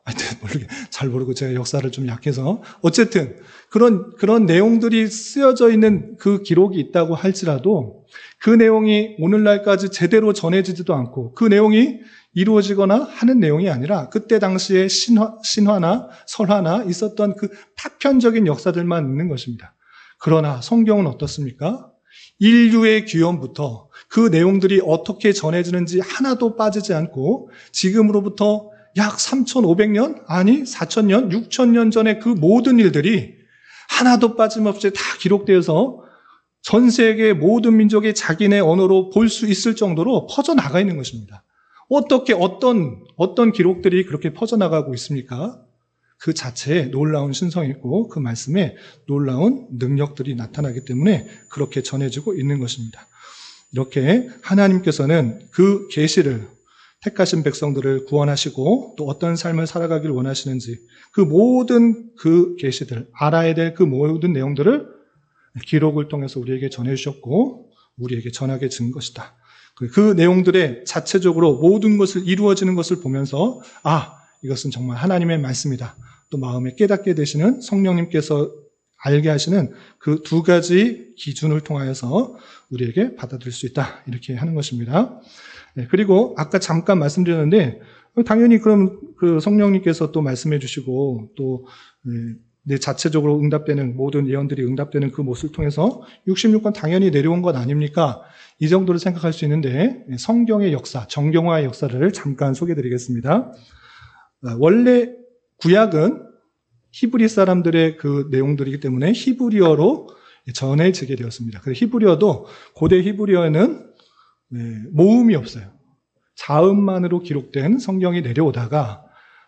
하여튼 잘 모르고 제가 역사를 좀 약해서 어쨌든 그런 내용들이 쓰여져 있는 그 기록이 있다고 할지라도 그 내용이 오늘날까지 제대로 전해지지도 않고 그 내용이 이루어지거나 하는 내용이 아니라 그때 당시에 신화나 설화나 있었던 그 파편적인 역사들만 있는 것입니다. 그러나 성경은 어떻습니까? 인류의 귀원부터 그 내용들이 어떻게 전해지는지 하나도 빠지지 않고 지금으로부터 약 3,500년? 아니 4,000년? 6,000년 전에 그 모든 일들이 하나도 빠짐없이 다 기록되어서 전 세계 모든 민족이 자기네 언어로 볼 수 있을 정도로 퍼져나가 있는 것입니다. 어떻게 어떤 기록들이 그렇게 퍼져나가고 있습니까? 그 자체에 놀라운 신성이 있고 그 말씀에 놀라운 능력들이 나타나기 때문에 그렇게 전해지고 있는 것입니다. 이렇게 하나님께서는 그 계시를 택하신 백성들을 구원하시고 또 어떤 삶을 살아가길 원하시는지 그 모든 그 계시들, 알아야 될 그 모든 내용들을 기록을 통해서 우리에게 전해주셨고 우리에게 전하게 준 것이다. 그 내용들의 자체적으로 모든 것을 이루어지는 것을 보면서 이것은 정말 하나님의 말씀이다. 또 마음에 깨닫게 되시는 성령님께서 알게 하시는 그 두 가지 기준을 통하여서 우리에게 받아들일 수 있다. 이렇게 하는 것입니다. 그리고 아까 잠깐 말씀드렸는데 당연히 그럼 그 성령님께서 또 말씀해 주시고 또 내 자체적으로 응답되는 모든 예언들이 응답되는 그 모습을 통해서 66권 당연히 내려온 것 아닙니까? 이 정도로 생각할 수 있는데 성경의 역사, 정경화의 역사를 잠깐 소개해 드리겠습니다. 원래 구약은 히브리 사람들의 그 내용들이기 때문에 히브리어로 전해지게 되었습니다. 그래서 히브리어도 고대 히브리어에는 모음이 없어요. 자음만으로 기록된 성경이 내려오다가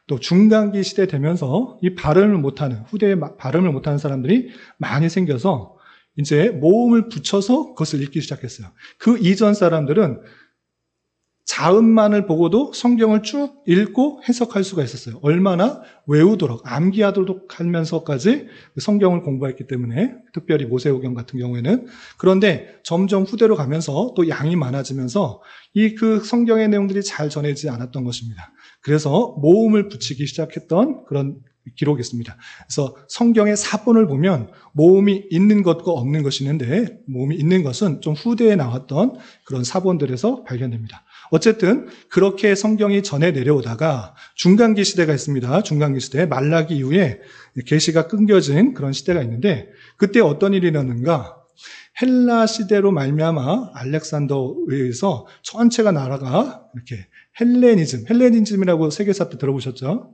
또 중간기 시대 되면서 이 발음을 못하는, 후대에 발음을 못하는 사람들이 많이 생겨서 이제 모음을 붙여서 그것을 읽기 시작했어요. 그 이전 사람들은 자음만을 보고도 성경을 쭉 읽고 해석할 수가 있었어요. 얼마나 외우도록, 암기하도록 하면서까지 성경을 공부했기 때문에, 특별히 모세오경 같은 경우에는. 그런데 점점 후대로 가면서 또 양이 많아지면서 그 성경의 내용들이 잘 전해지지 않았던 것입니다. 그래서 모음을 붙이기 시작했던 그런 기록이 있습니다. 그래서 성경의 사본을 보면 모음이 있는 것과 없는 것이 있는데, 모음이 있는 것은 좀 후대에 나왔던 그런 사본들에서 발견됩니다. 어쨌든 그렇게 성경이 전해 내려오다가 중간기 시대가 있습니다. 중간기 시대, 말라기 이후에 계시가 끊겨진 그런 시대가 있는데, 그때 어떤 일이 일어났는가? 헬라 시대로 말미암아 알렉산더에 의해서 전체가 나라가 이렇게 헬레니즘이라고 세계사 때 들어보셨죠?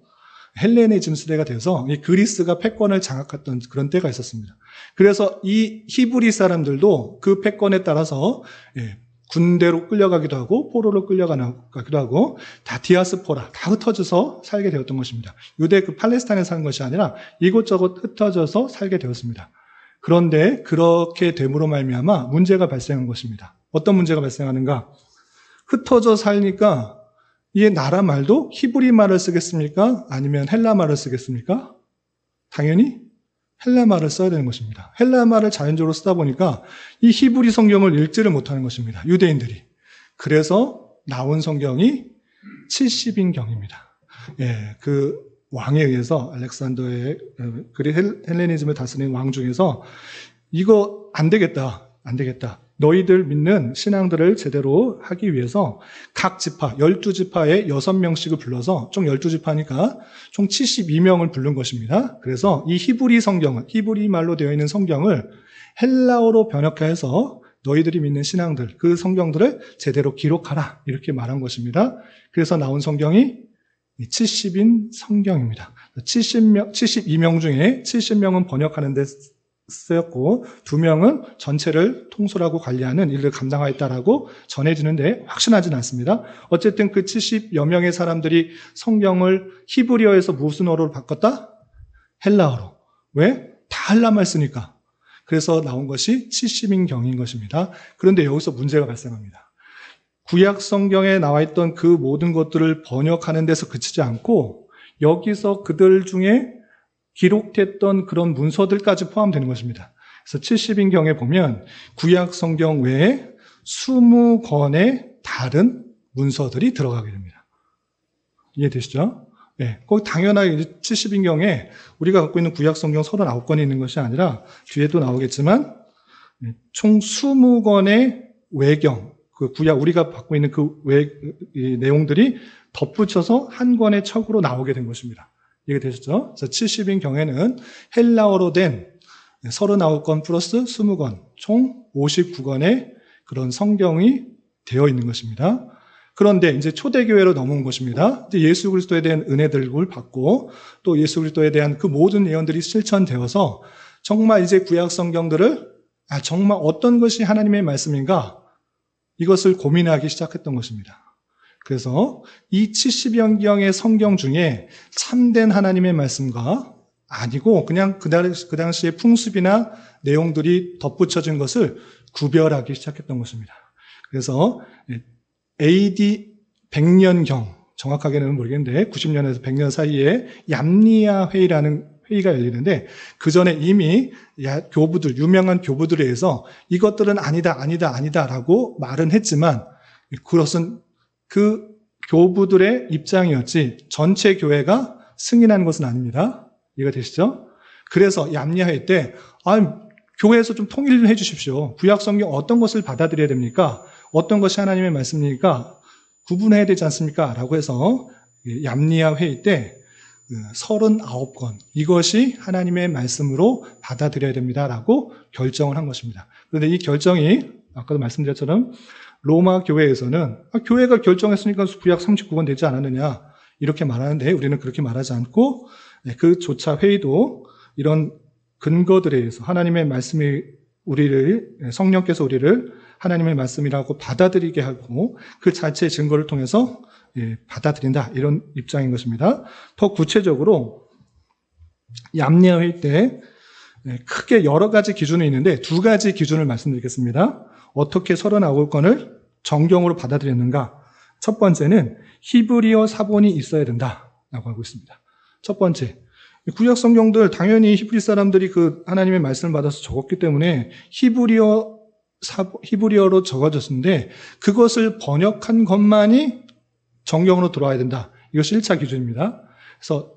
헬레니즘 시대가 돼서 이 그리스가 패권을 장악했던 그런 때가 있었습니다. 그래서 이 히브리 사람들도 그 패권에 따라서 군대로 끌려가기도 하고 포로로 끌려가기도 하고 다 디아스포라, 다 흩어져서 살게 되었던 것입니다. 유대 그 팔레스타인에 사는 것이 아니라 이곳저곳 흩어져서 살게 되었습니다. 그런데 그렇게 됨으로 말미암아 문제가 발생한 것입니다. 어떤 문제가 발생하는가? 흩어져 살니까 이 나라 말도 히브리 말을 쓰겠습니까? 아니면 헬라 말을 쓰겠습니까? 당연히 헬라 말을 써야 되는 것입니다. 헬라 말을 자연적으로 쓰다 보니까 이 히브리 성경을 읽지를 못하는 것입니다. 유대인들이. 그래서 나온 성경이 70인경입니다. 그 왕에 의해서 알렉산더의 헬레니즘을 다스리는 왕 중에서 이거 안 되겠다. 너희들 믿는 신앙들을 제대로 하기 위해서 각 지파, 12지파에 6명씩을 불러서 총 12지파니까 총 72명을 부른 것입니다. 그래서 이 히브리 성경을, 히브리 말로 되어 있는 성경을 헬라어로 번역해서 너희들이 믿는 신앙들, 그 성경들을 제대로 기록하라. 이렇게 말한 것입니다. 그래서 나온 성경이 70인 성경입니다. 72명 중에 70명은 번역하는 데 쓰였고 2명은 전체를 통솔하고 관리하는 일을 감당하였다라고 전해지는데 확신하지는 않습니다. 어쨌든 그 70여 명의 사람들이 성경을 히브리어에서 무슨 어로 바꿨다? 헬라어로. 왜? 다 헬라말 쓰니까. 그래서 나온 것이 70인경인 것입니다. 그런데 여기서 문제가 발생합니다. 구약 성경에 나와 있던 그 모든 것들을 번역하는 데서 그치지 않고 여기서 그들 중에 기록됐던 그런 문서들까지 포함되는 것입니다. 그래서 70인경에 보면 구약 성경 외에 20권의 다른 문서들이 들어가게 됩니다. 이해되시죠? 거기 당연하게 70인경에 우리가 갖고 있는 구약 성경 39권이 있는 것이 아니라 뒤에도 나오겠지만 총 20권의 외경, 그 구약 우리가 갖고 있는 이 내용들이 덧붙여서 한 권의 척으로 나오게 된 것입니다. 이해되셨죠? 그래서 70인경에는 헬라어로 된 39권 플러스 20권, 총 59권의 그런 성경이 되어 있는 것입니다. 그런데 이제 초대교회로 넘어온 것입니다. 이제 예수 그리스도에 대한 은혜들을 받고 또 예수 그리스도에 대한 그 모든 예언들이 실천되어서 정말 이제 구약 성경들을 정말 어떤 것이 하나님의 말씀인가 이것을 고민하기 시작했던 것입니다. 그래서 이 70여경의 성경 중에 참된 하나님의 말씀과 아니고 그냥 그 당시의 풍습이나 내용들이 덧붙여진 것을 구별하기 시작했던 것입니다. 그래서 AD 100년경, 정확하게는 모르겠는데 90년에서 100년 사이에 얌리아 회의라는 회의가 열리는데 그 전에 이미 교부들, 유명한 교부들에 의해서 이것들은 아니다라고 말은 했지만 그것은 그 교부들의 입장이었지 전체 교회가 승인하는 것은 아닙니다. 이해가 되시죠? 그래서 얌리아회 때 교회에서 좀 통일을 해 주십시오. 구약 성경 어떤 것을 받아들여야 됩니까? 어떤 것이 하나님의 말씀입니까? 구분해야 되지 않습니까? 라고 해서 얌리아 회의 때 39권 이것이 하나님의 말씀으로 받아들여야 됩니다라고 결정을 한 것입니다. 그런데 이 결정이 아까도 말씀드렸처럼 로마 교회에서는 교회가 결정했으니까 구약 39권 되지 않았느냐 이렇게 말하는데 우리는 그렇게 말하지 않고 그조차 회의도 이런 근거들에 의해서 하나님의 말씀이 성령께서 우리를 하나님의 말씀이라고 받아들이게 하고 그 자체의 증거를 통해서 받아들인다, 이런 입장인 것입니다. 더 구체적으로 얌야회의 때 크게 여러 가지 기준이 있는데 두 가지 기준을 말씀드리겠습니다. 어떻게 39건을 정경으로 받아들였는가? 첫 번째는 히브리어 사본이 있어야 된다라고 하고 있습니다. 첫 번째, 구약 성경들 당연히 히브리 사람들이 그 하나님의 말씀을 받아서 적었기 때문에 히브리어로 적어졌는데 그것을 번역한 것만이 정경으로 들어와야 된다. 이것이 1차 기준입니다. 그래서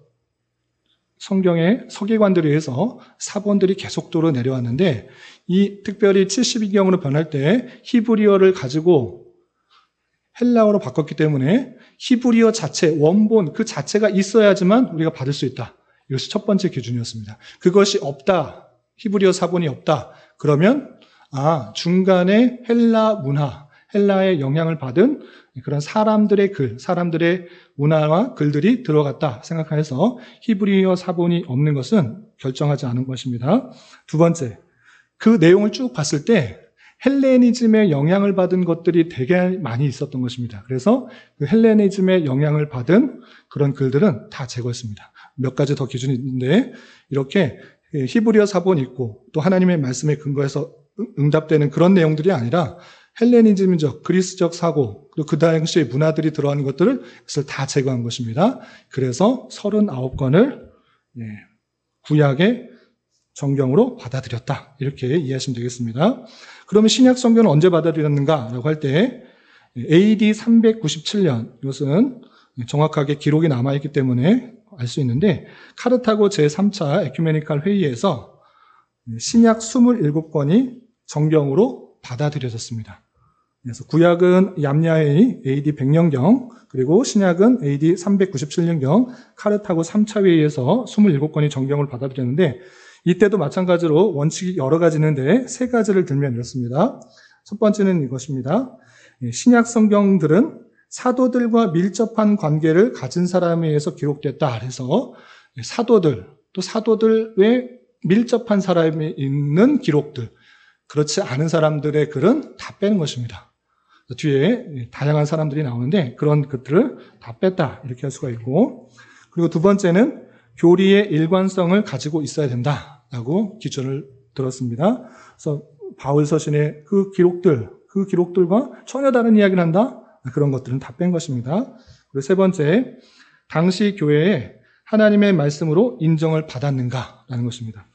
성경의 서기관들에 의해서 사본들이 계속적으로 내려왔는데 이 특별히 72경으로 변할 때 히브리어를 가지고 헬라어로 바꿨기 때문에 히브리어 자체, 원본 그 자체가 있어야지만 우리가 받을 수 있다. 이것이 첫 번째 기준이었습니다. 그것이 없다, 히브리어 사본이 없다, 그러면 중간에 헬라 문화, 헬라의 영향을 받은 그런 사람들의 글, 사람들의 문화와 글들이 들어갔다 생각해서 히브리어 사본이 없는 것은 결정하지 않은 것입니다. 두 번째, 그 내용을 쭉 봤을 때 헬레니즘의 영향을 받은 것들이 되게 많이 있었던 것입니다. 그래서 그 헬레니즘의 영향을 받은 그런 글들은 다 제거했습니다. 몇 가지 더 기준이 있는데 이렇게 히브리어 사본이 있고 또 하나님의 말씀에 근거해서 응답되는 그런 내용들이 아니라 헬레니즘적, 그리스적 사고, 또 그 당시의 문화들이 들어가는 것들을 다 제거한 것입니다. 그래서 39건을 구약의 정경으로 받아들였다. 이렇게 이해하시면 되겠습니다. 그러면 신약 성경은 언제 받아들였는가라고 할 때 AD 397년, 이것은 정확하게 기록이 남아있기 때문에 알 수 있는데 카르타고 제3차 에큐메니칼 회의에서 신약 27권이 정경으로 받아들여졌습니다. 그래서 구약은 얌야회의 AD 100년경, 그리고 신약은 AD 397년경 카르타고 3차 회의에서 27권이 정경을 받아들였는데 이때도 마찬가지로 원칙이 여러 가지 있는데 세 가지를 들면 이렇습니다. 첫 번째는 이것입니다. 신약 성경들은 사도들과 밀접한 관계를 가진 사람에 의해서 기록됐다. 그래서 사도들, 또 사도들의 밀접한 사람이 있는 기록들, 그렇지 않은 사람들의 글은 다 빼는 것입니다. 뒤에 다양한 사람들이 나오는데 그런 것들을 다 뺐다, 이렇게 할 수가 있고, 그리고 두 번째는 교리의 일관성을 가지고 있어야 된다라고 기준을 들었습니다. 그래서 바울 서신의 그 기록들과 전혀 다른 이야기를 한다? 그런 것들은 다 뺀 것입니다. 그리고 세 번째, 당시 교회에 하나님의 말씀으로 인정을 받았는가라는 것입니다.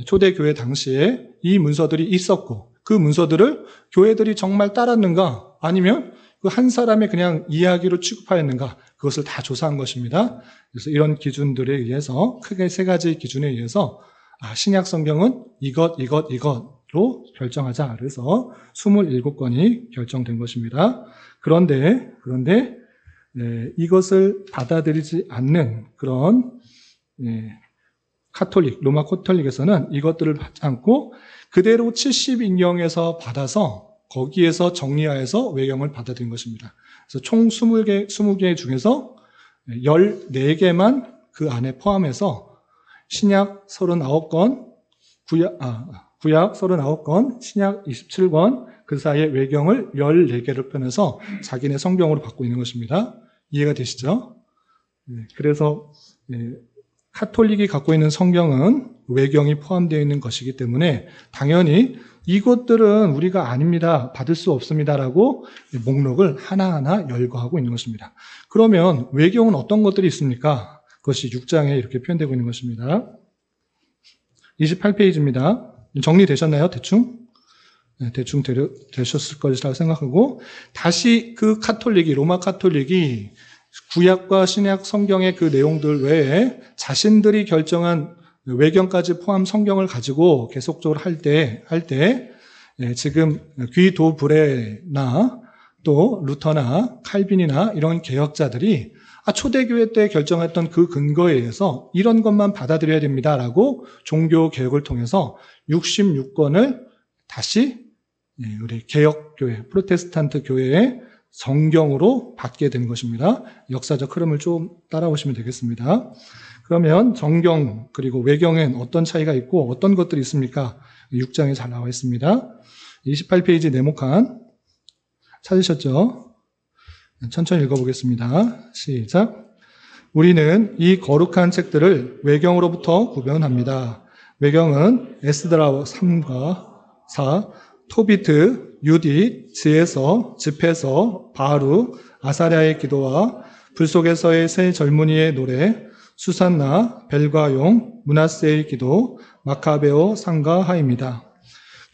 초대교회 당시에 이 문서들이 있었고 그 문서들을 교회들이 정말 따랐는가, 아니면 그 한 사람의 그냥 이야기로 취급하였는가, 그것을 다 조사한 것입니다. 그래서 이런 기준들에 의해서 크게 세 가지 기준에 의해서 신약 성경은 이것으로 결정하자. 그래서 27권이 결정된 것입니다. 그런데 이것을 받아들이지 않는 그런 로마 카톨릭에서는 이것들을 받지 않고 그대로 70인경에서 받아서 거기에서 정리하여서 외경을 받아들인 것입니다. 그래서 총 20개 중에서 14개만 그 안에 포함해서 신약 39권, 구약 39권, 신약 27권, 그 사이에 외경을 14개를 펴내서 자기네 성경으로 받고 있는 것입니다. 이해가 되시죠? 그래서 카톨릭이 갖고 있는 성경은 외경이 포함되어 있는 것이기 때문에 당연히 이것들은 우리가 아닙니다, 받을 수 없습니다라고 목록을 하나하나 열거하고 있는 것입니다. 그러면 외경은 어떤 것들이 있습니까? 그것이 6장에 이렇게 표현되고 있는 것입니다. 28페이지입니다. 정리되셨나요? 대충 되셨을 것이라고 생각하고, 다시 그 로마 카톨릭이 구약과 신약 성경의 그 내용들 외에 자신들이 결정한 외경까지 포함 성경을 가지고 계속적으로 할 때 지금 귀도 브레나 또 루터나 칼빈이나 이런 개혁자들이 초대교회 때 결정했던 그 근거에 의해서 이런 것만 받아들여야 됩니다라고 종교 개혁을 통해서 66권을 다시 우리 개혁교회, 프로테스탄트 교회의 성경으로 받게 된 것입니다. 역사적 흐름을 좀 따라오시면 되겠습니다. 그러면 정경 그리고 외경엔 어떤 차이가 있고 어떤 것들이 있습니까? 6장에 잘 나와 있습니다. 28페이지 네모칸 찾으셨죠? 천천히 읽어보겠습니다. 시작. 우리는 이 거룩한 책들을 외경으로부터 구별합니다. 외경은 에스드라 3과 4, 토비트, 유딧, 지에서, 집에서, 바룩, 아사랴의 기도와 불 속에서의 새 젊은이의 노래, 수산나, 벨과용, 므낫세의 기도, 마카베오, 상가 하입니다.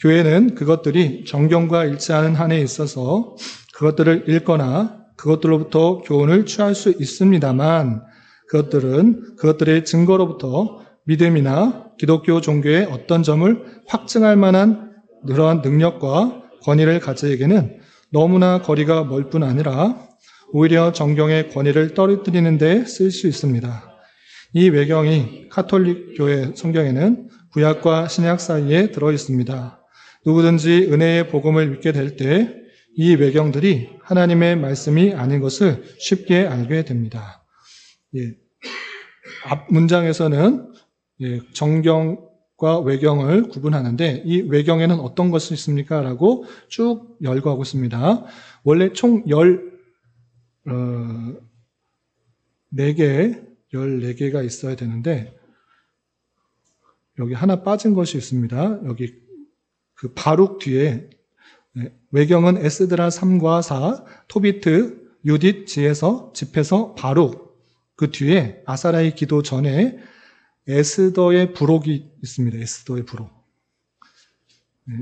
교회는 그것들이 정경과 일치하는 한에 있어서 그것들을 읽거나 그것들로부터 교훈을 취할 수 있습니다만 그것들의 증거로부터 믿음이나 기독교 종교의 어떤 점을 확증할 만한 그러한 능력과 권위를 가지에게는 너무나 거리가 멀 뿐 아니라 오히려 정경의 권위를 떨어뜨리는 데 쓸 수 있습니다. 이 외경이 카톨릭 교회 성경에는 구약과 신약 사이에 들어 있습니다. 누구든지 은혜의 복음을 믿게 될 때 이 외경들이 하나님의 말씀이 아닌 것을 쉽게 알게 됩니다. 앞 문장에서는 정경과 외경을 구분하는데 이 외경에는 어떤 것이 있습니까? 라고 쭉 열거하고 있습니다. 원래 총 14개가 있어야 되는데 여기 하나 빠진 것이 있습니다. 여기 그 바룩 뒤에 외경은 에스드라 3과 4, 토비트, 유딧, 지에서, 집에서, 바룩 그 뒤에 아사랴의 기도 전에 에스더의 부록이 있습니다. 에스더의 부록.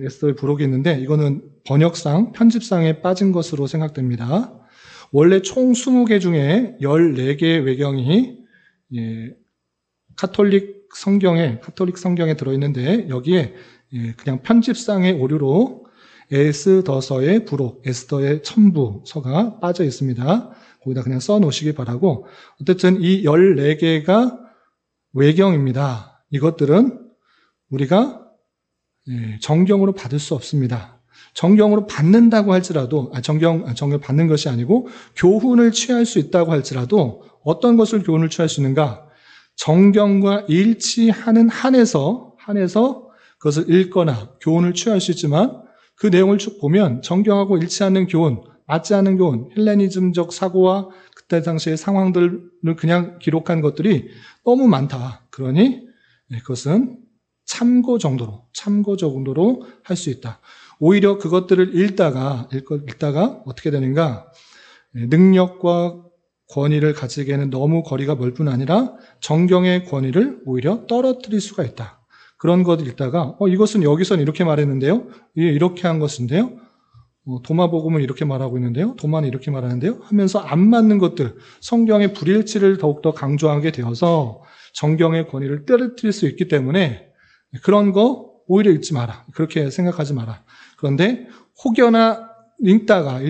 에스더의 부록이 있는데 이거는 번역상, 편집상에 빠진 것으로 생각됩니다. 원래 총 20개 중에 14개의 외경이 카톨릭 성경에 들어있는데 여기에 그냥 편집상의 오류로 에스더서의 부록, 에스더의 첨부서가 빠져 있습니다. 거기다 그냥 써 놓으시기 바라고. 어쨌든 이 14개가 외경입니다. 이것들은 우리가 정경으로 받을 수 없습니다. 정경으로 받는다고 할지라도, 정경 받는 것이 아니고 교훈을 취할 수 있다고 할지라도 어떤 것을 교훈을 취할 수 있는가? 정경과 일치하는 한에서 그것을 읽거나 교훈을 취할 수 있지만 그 내용을 쭉 보면 정경하고 일치하는 교훈, 맞지 않는 교훈, 헬레니즘적 사고와 그때 당시의 상황들을 그냥 기록한 것들이 너무 많다. 그러니 그것은 참고 정도로 할 수 있다. 오히려 그것들을 읽다가 어떻게 되는가? 능력과 권위를 가지기에는 너무 거리가 멀 뿐 아니라 정경의 권위를 오히려 떨어뜨릴 수가 있다. 그런 것을 읽다가 이것은 여기서는 이렇게 말했는데요. 이렇게 한 것인데요. 도마복음은 이렇게 말하고 있는데요. 도마는 이렇게 말하는데요. 하면서 안 맞는 것들, 성경의 불일치를 더욱더 강조하게 되어서 정경의 권위를 떨어뜨릴 수 있기 때문에 그런 거 오히려 읽지 마라. 그렇게 생각하지 마라. 그런데 혹여나 읽다가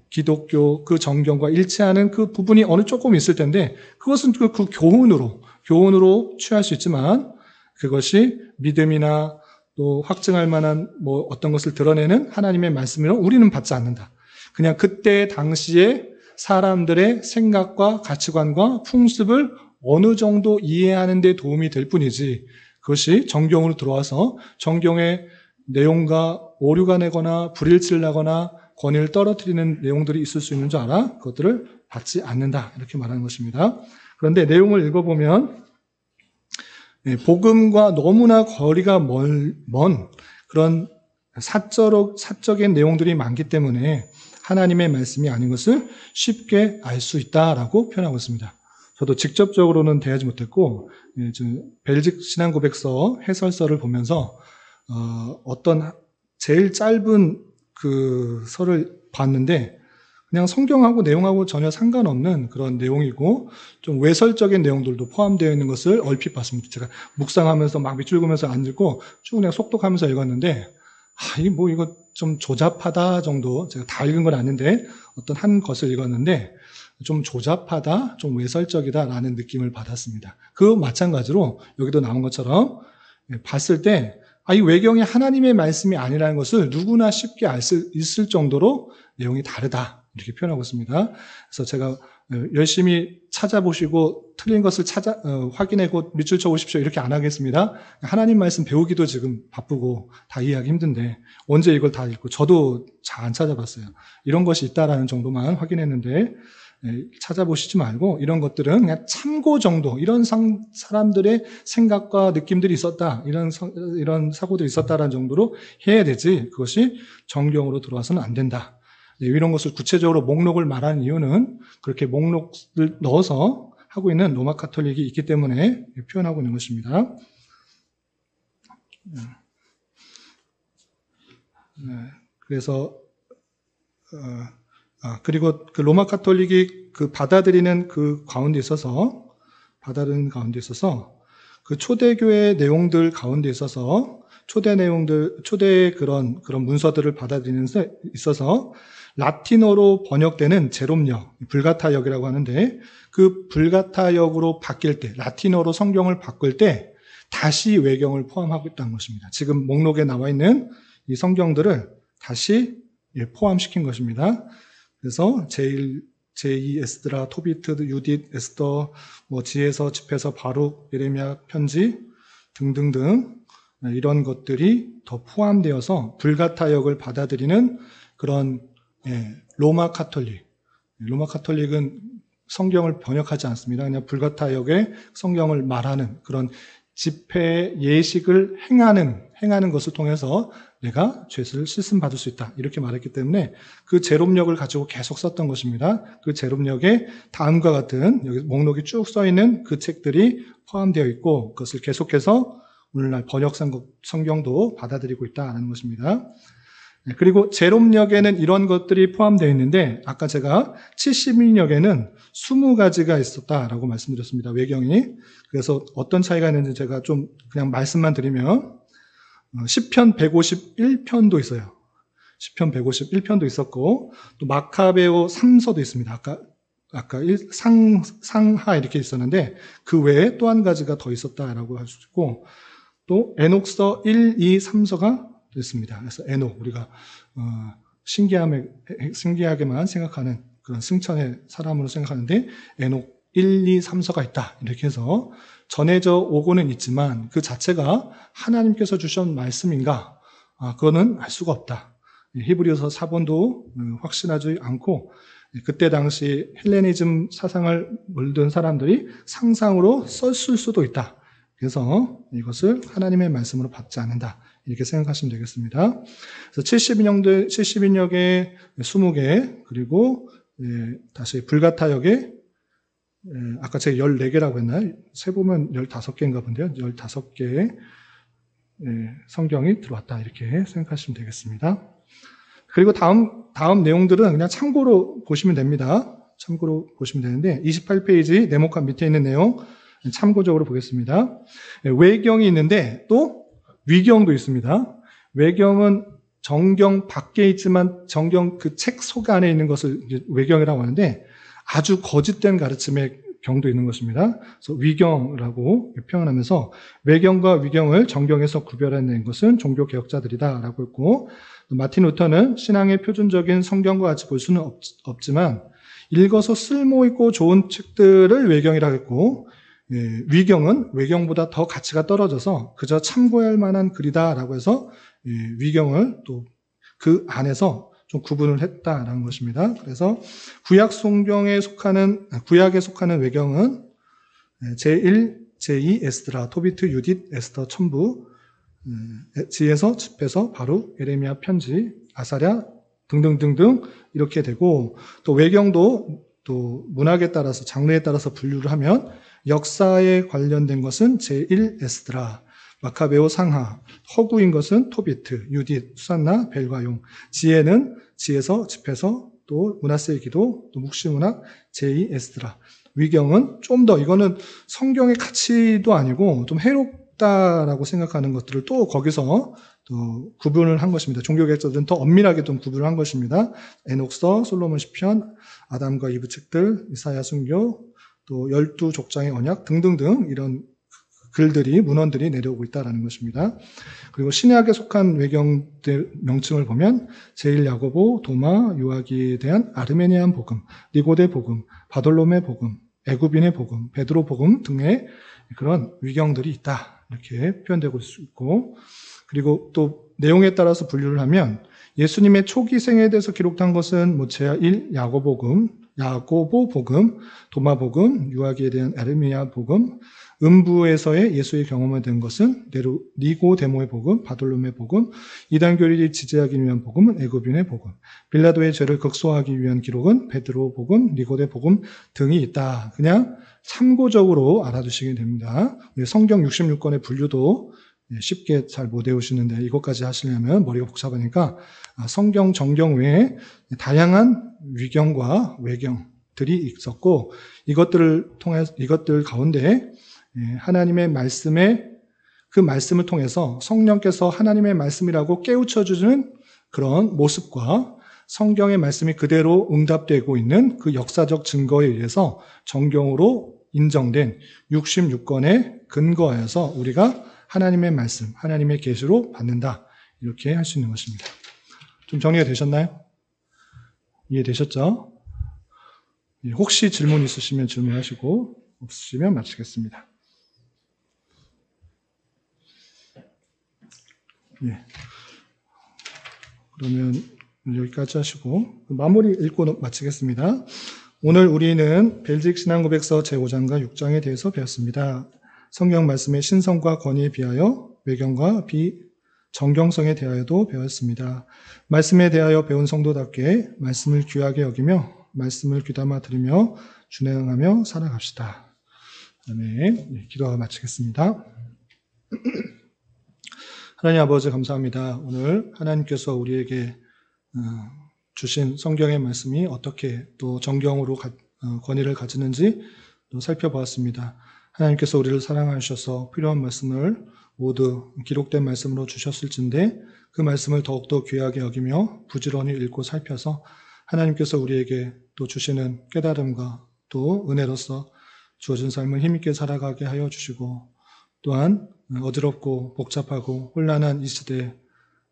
기독교 그 정경과 일치하는 그 부분이 어느 조금 있을 텐데 그것은 그 교훈으로 취할 수 있지만 그것이 믿음이나 또 확증할 만한 어떤 것을 드러내는 하나님의 말씀으로 우리는 받지 않는다. 그냥 그때 당시에 사람들의 생각과 가치관과 풍습을 어느 정도 이해하는 데 도움이 될 뿐이지 그것이 정경으로 들어와서 정경의 내용과 오류가 내거나 불일치를 나거나 권위를 떨어뜨리는 내용들이 있을 수 있는 줄 알아? 그것들을 받지 않는다. 이렇게 말하는 것입니다. 그런데 내용을 읽어보면 복음과 너무나 거리가 먼 그런 사적인 내용들이 많기 때문에 하나님의 말씀이 아닌 것을 쉽게 알 수 있다라고 표현하고 있습니다. 저도 직접적으로는 대하지 못했고 벨직 신앙고백서 해설서를 보면서 어떤 제일 짧은 그 서를 봤는데 그냥 성경하고 내용하고 전혀 상관없는 그런 내용이고 좀 외설적인 내용들도 포함되어 있는 것을 얼핏 봤습니다. 제가 묵상하면서 막 밑줄 그으면서 안 읽고 쭉 그냥 속독하면서 읽었는데 이거 좀 조잡하다 정도, 제가 다 읽은 건 아닌데 어떤 한 것을 읽었는데 좀 조잡하다, 좀 외설적이다라는 느낌을 받았습니다. 그 마찬가지로 여기도 나온 것처럼 봤을 때 이 외경이 하나님의 말씀이 아니라는 것을 누구나 쉽게 알 수 있을 정도로 내용이 다르다. 이렇게 표현하고 있습니다. 그래서 제가 열심히 찾아보시고 틀린 것을 확인하고 밑줄 쳐오십시오 이렇게 안 하겠습니다. 하나님 말씀 배우기도 지금 바쁘고 다 이해하기 힘든데 언제 이걸 다 읽고 저도 잘 안 찾아봤어요. 이런 것이 있다라는 정도만 확인했는데 찾아보시지 말고 이런 것들은 그냥 참고 정도, 이런 사람들의 생각과 느낌들이 있었다, 이런 사고들이 있었다라는 정도로 해야 되지 그것이 정경으로 들어와서는 안 된다. 이런 것을 구체적으로 목록을 말하는 이유는 그렇게 목록을 넣어서 하고 있는 로마 카톨릭이 있기 때문에 표현하고 있는 것입니다. 그래서 그리고 그 로마 카톨릭이 그 받아들이는 가운데 있어서 그 초대교회 내용들 가운데 있어서 초대 그런 문서들을 받아들이는 데 있어서 라틴어로 번역되는 제롬역, 불가타역이라고 하는데 그 불가타역으로 바뀔 때, 라틴어로 성경을 바꿀 때 다시 외경을 포함하고 있다는 것입니다. 지금 목록에 나와 있는 이 성경들을 다시 포함시킨 것입니다. 그래서 제1, 제2 에스드라, 토비트, 유딧, 에스더, 지에서, 집에서, 바룩, 예레미야 편지 등등등 이런 것들이 더 포함되어서 불가타역을 받아들이는 그런 로마 카톨릭은 성경을 번역하지 않습니다. 그냥 불가타역의 성경을 말하는 그런 집회 예식을 행하는 것을 통해서 내가 죄를 씻음받을 수 있다. 이렇게 말했기 때문에 그 제롬력을 가지고 계속 썼던 것입니다. 그 제롬력에 다음과 같은 여기 목록이 쭉 써 있는 그 책들이 포함되어 있고 그것을 계속해서 오늘날 번역 성경도 받아들이고 있다는 것입니다. 그리고 제롬역에는 이런 것들이 포함되어 있는데 아까 제가 70인역에는 20가지가 있었다라고 말씀드렸습니다. 외경이. 그래서 어떤 차이가 있는지 제가 좀 그냥 말씀만 드리면 시편 151편도 있어요. 시편 151편도 있었고 또 마카베오 3서도 있습니다. 아까 상하 이렇게 있었는데 그 외에 또 한 가지가 더 있었다라고 할 수 있고 또 에녹서 1, 2, 3서가 됐습니다. 그래서 에녹, 우리가 신기하게만 생각하는 그런 승천의 사람으로 생각하는데 에녹 1, 2, 3서가 있다. 이렇게 해서 전해져 오고는 있지만 그 자체가 하나님께서 주신 말씀인가? 그거는 알 수가 없다. 히브리서 4번도 확신하지 않고 그때 당시 헬레니즘 사상을 물든 사람들이 상상으로 썼을 수도 있다. 그래서 이것을 하나님의 말씀으로 받지 않는다. 이렇게 생각하시면 되겠습니다. 그래서 70인역에 20개, 그리고 다시 불가타역에 아까 제가 14개라고 했나요? 세보면 15개인가 본데요. 15개의 성경이 들어왔다. 이렇게 생각하시면 되겠습니다. 그리고 다음 내용들은 그냥 참고로 보시면 됩니다. 참고로 보시면 되는데 28페이지 네모칸 밑에 있는 내용 참고적으로 보겠습니다. 외경이 있는데 또 위경도 있습니다. 외경은 정경 밖에 있지만 정경 그 책 속 안에 있는 것을 외경이라고 하는데 아주 거짓된 가르침의 경도 있는 것입니다. 그래서 위경이라고 표현하면서 외경과 위경을 정경에서 구별해낸 것은 종교개혁자들이다라고 했고 마틴 루터는 신앙의 표준적인 성경과 같이 볼 수는 없지만 읽어서 쓸모있고 좋은 책들을 외경이라고 했고 위경은 외경보다 더 가치가 떨어져서 그저 참고할 만한 글이다라고 해서 위경을 또 그 안에서 좀 구분을 했다라는 것입니다. 그래서 구약에 속하는 외경은 제1, 제2 에스드라, 토비트, 유딧, 에스더, 첨부, 지에서, 집에서, 바룩, 예레미야 편지, 아사랴 등등등등 이렇게 되고 또 외경도 또 문학에 따라서 장르에 따라서 분류를 하면 역사에 관련된 것은 제1 에스드라, 마카베오 상하, 허구인 것은 토비트, 유딧, 수산나, 벨과용, 지혜는 지에서, 집에서, 또 문하세의 기도, 또 묵시문학, 제2 에스드라. 위경은 좀 더 이거는 성경의 가치도 아니고 좀 해롭다라고 생각하는 것들을 또 거기서 또 구분을 한 것입니다. 종교개혁자들은 더 엄밀하게 좀 구분을 한 것입니다. 에녹서, 솔로몬 시편, 아담과 이브 책들, 이사야 순교, 또 12족장의 언약 등등등 이런 글들이, 문헌들이 내려오고 있다는 것입니다. 그리고 신약에 속한 외경들 명칭을 보면 제1야고보, 도마, 유아기에 대한 아르메니안 복음, 니고데 복음, 바돌로메 복음, 애굽인의 복음, 베드로 복음 등의 그런 위경들이 있다. 이렇게 표현되고 있고, 그리고 또 내용에 따라서 분류를 하면 예수님의 초기 생애에 대해서 기록한 것은 뭐 제1 야고보 복음, 도마 복음, 유아기에 대한 아르메니안 복음, 음부에서의 예수의 경험을 된 것은 니고데모의 복음, 바돌로메 복음, 이단교리를 지지하기 위한 복음은 애굽인의 복음, 빌라도의 죄를 극소화하기 위한 기록은 베드로 복음, 니고데 복음 등이 있다. 그냥 참고적으로 알아두시면 됩니다. 성경 66권의 분류도 쉽게 잘 못 외우시는데 이것까지 하시려면 머리가 복잡하니까 성경 정경 외에 다양한 위경과 외경들이 있었고 이것들 가운데 하나님의 그 말씀을 통해서 성령께서 하나님의 말씀이라고 깨우쳐주는 그런 모습과 성경의 말씀이 그대로 응답되고 있는 그 역사적 증거에 의해서 정경으로 인정된 66권에 근거하여서 우리가 하나님의 말씀, 하나님의 계시로 받는다. 이렇게 할 수 있는 것입니다. 좀 정리가 되셨나요? 이해되셨죠? 혹시 질문 있으시면 질문하시고 없으시면 마치겠습니다. 그러면 여기까지 하시고 마무리 읽고 마치겠습니다. 오늘 우리는 벨직 신앙고백서 제5장과 6장에 대해서 배웠습니다. 성경 말씀의 신성과 권위에 비하여 외경과 비정경성에 대하여도 배웠습니다. 말씀에 대하여 배운 성도답게 말씀을 귀하게 여기며 말씀을 귀담아 들으며 준행하며 살아갑시다. 아멘. 기도하고 마치겠습니다. 하나님 아버지 감사합니다. 오늘 하나님께서 우리에게 주신 성경의 말씀이 어떻게 또 정경으로 권위를 가지는지 또 살펴보았습니다. 하나님께서 우리를 사랑하셔서 필요한 말씀을 모두 기록된 말씀으로 주셨을진데 그 말씀을 더욱더 귀하게 여기며 부지런히 읽고 살펴서 하나님께서 우리에게 또 주시는 깨달음과 또 은혜로서 주어진 삶을 힘있게 살아가게 하여 주시고 또한 어지럽고 복잡하고 혼란한 이 시대에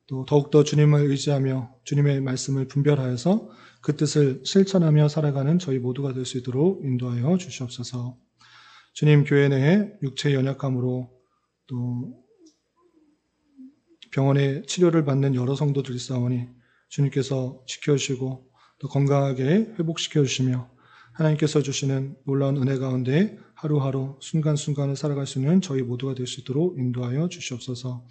또 더욱더 주님을 의지하며 주님의 말씀을 분별하여서 그 뜻을 실천하며 살아가는 저희 모두가 될 수 있도록 인도하여 주시옵소서. 주님, 교회 내에 육체의 연약함으로 또 병원에 치료를 받는 여러 성도들이 있사오니 주님께서 지켜주시고 또 건강하게 회복시켜 주시며 하나님께서 주시는 놀라운 은혜 가운데 하루하루 순간순간을 살아갈 수 있는 저희 모두가 될 수 있도록 인도하여 주시옵소서.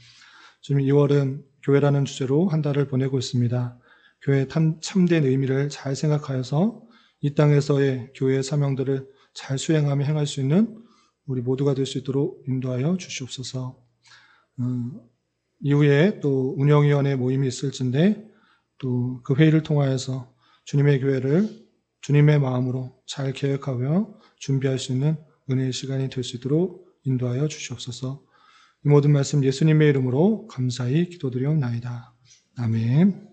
주님, 2월은 교회라는 주제로 한 달을 보내고 있습니다. 교회의 참된 의미를 잘 생각하여서 이 땅에서의 교회의 사명들을 잘 수행하며 행할 수 있는 우리 모두가 될 수 있도록 인도하여 주시옵소서. 이후에 또 운영위원회 모임이 있을진데 또 그 회의를 통하여서 주님의 교회를 주님의 마음으로 잘 계획하며 준비할 수 있는 은혜의 시간이 될 수 있도록 인도하여 주시옵소서. 이 모든 말씀 예수님의 이름으로 감사히 기도드리옵나이다. 아멘.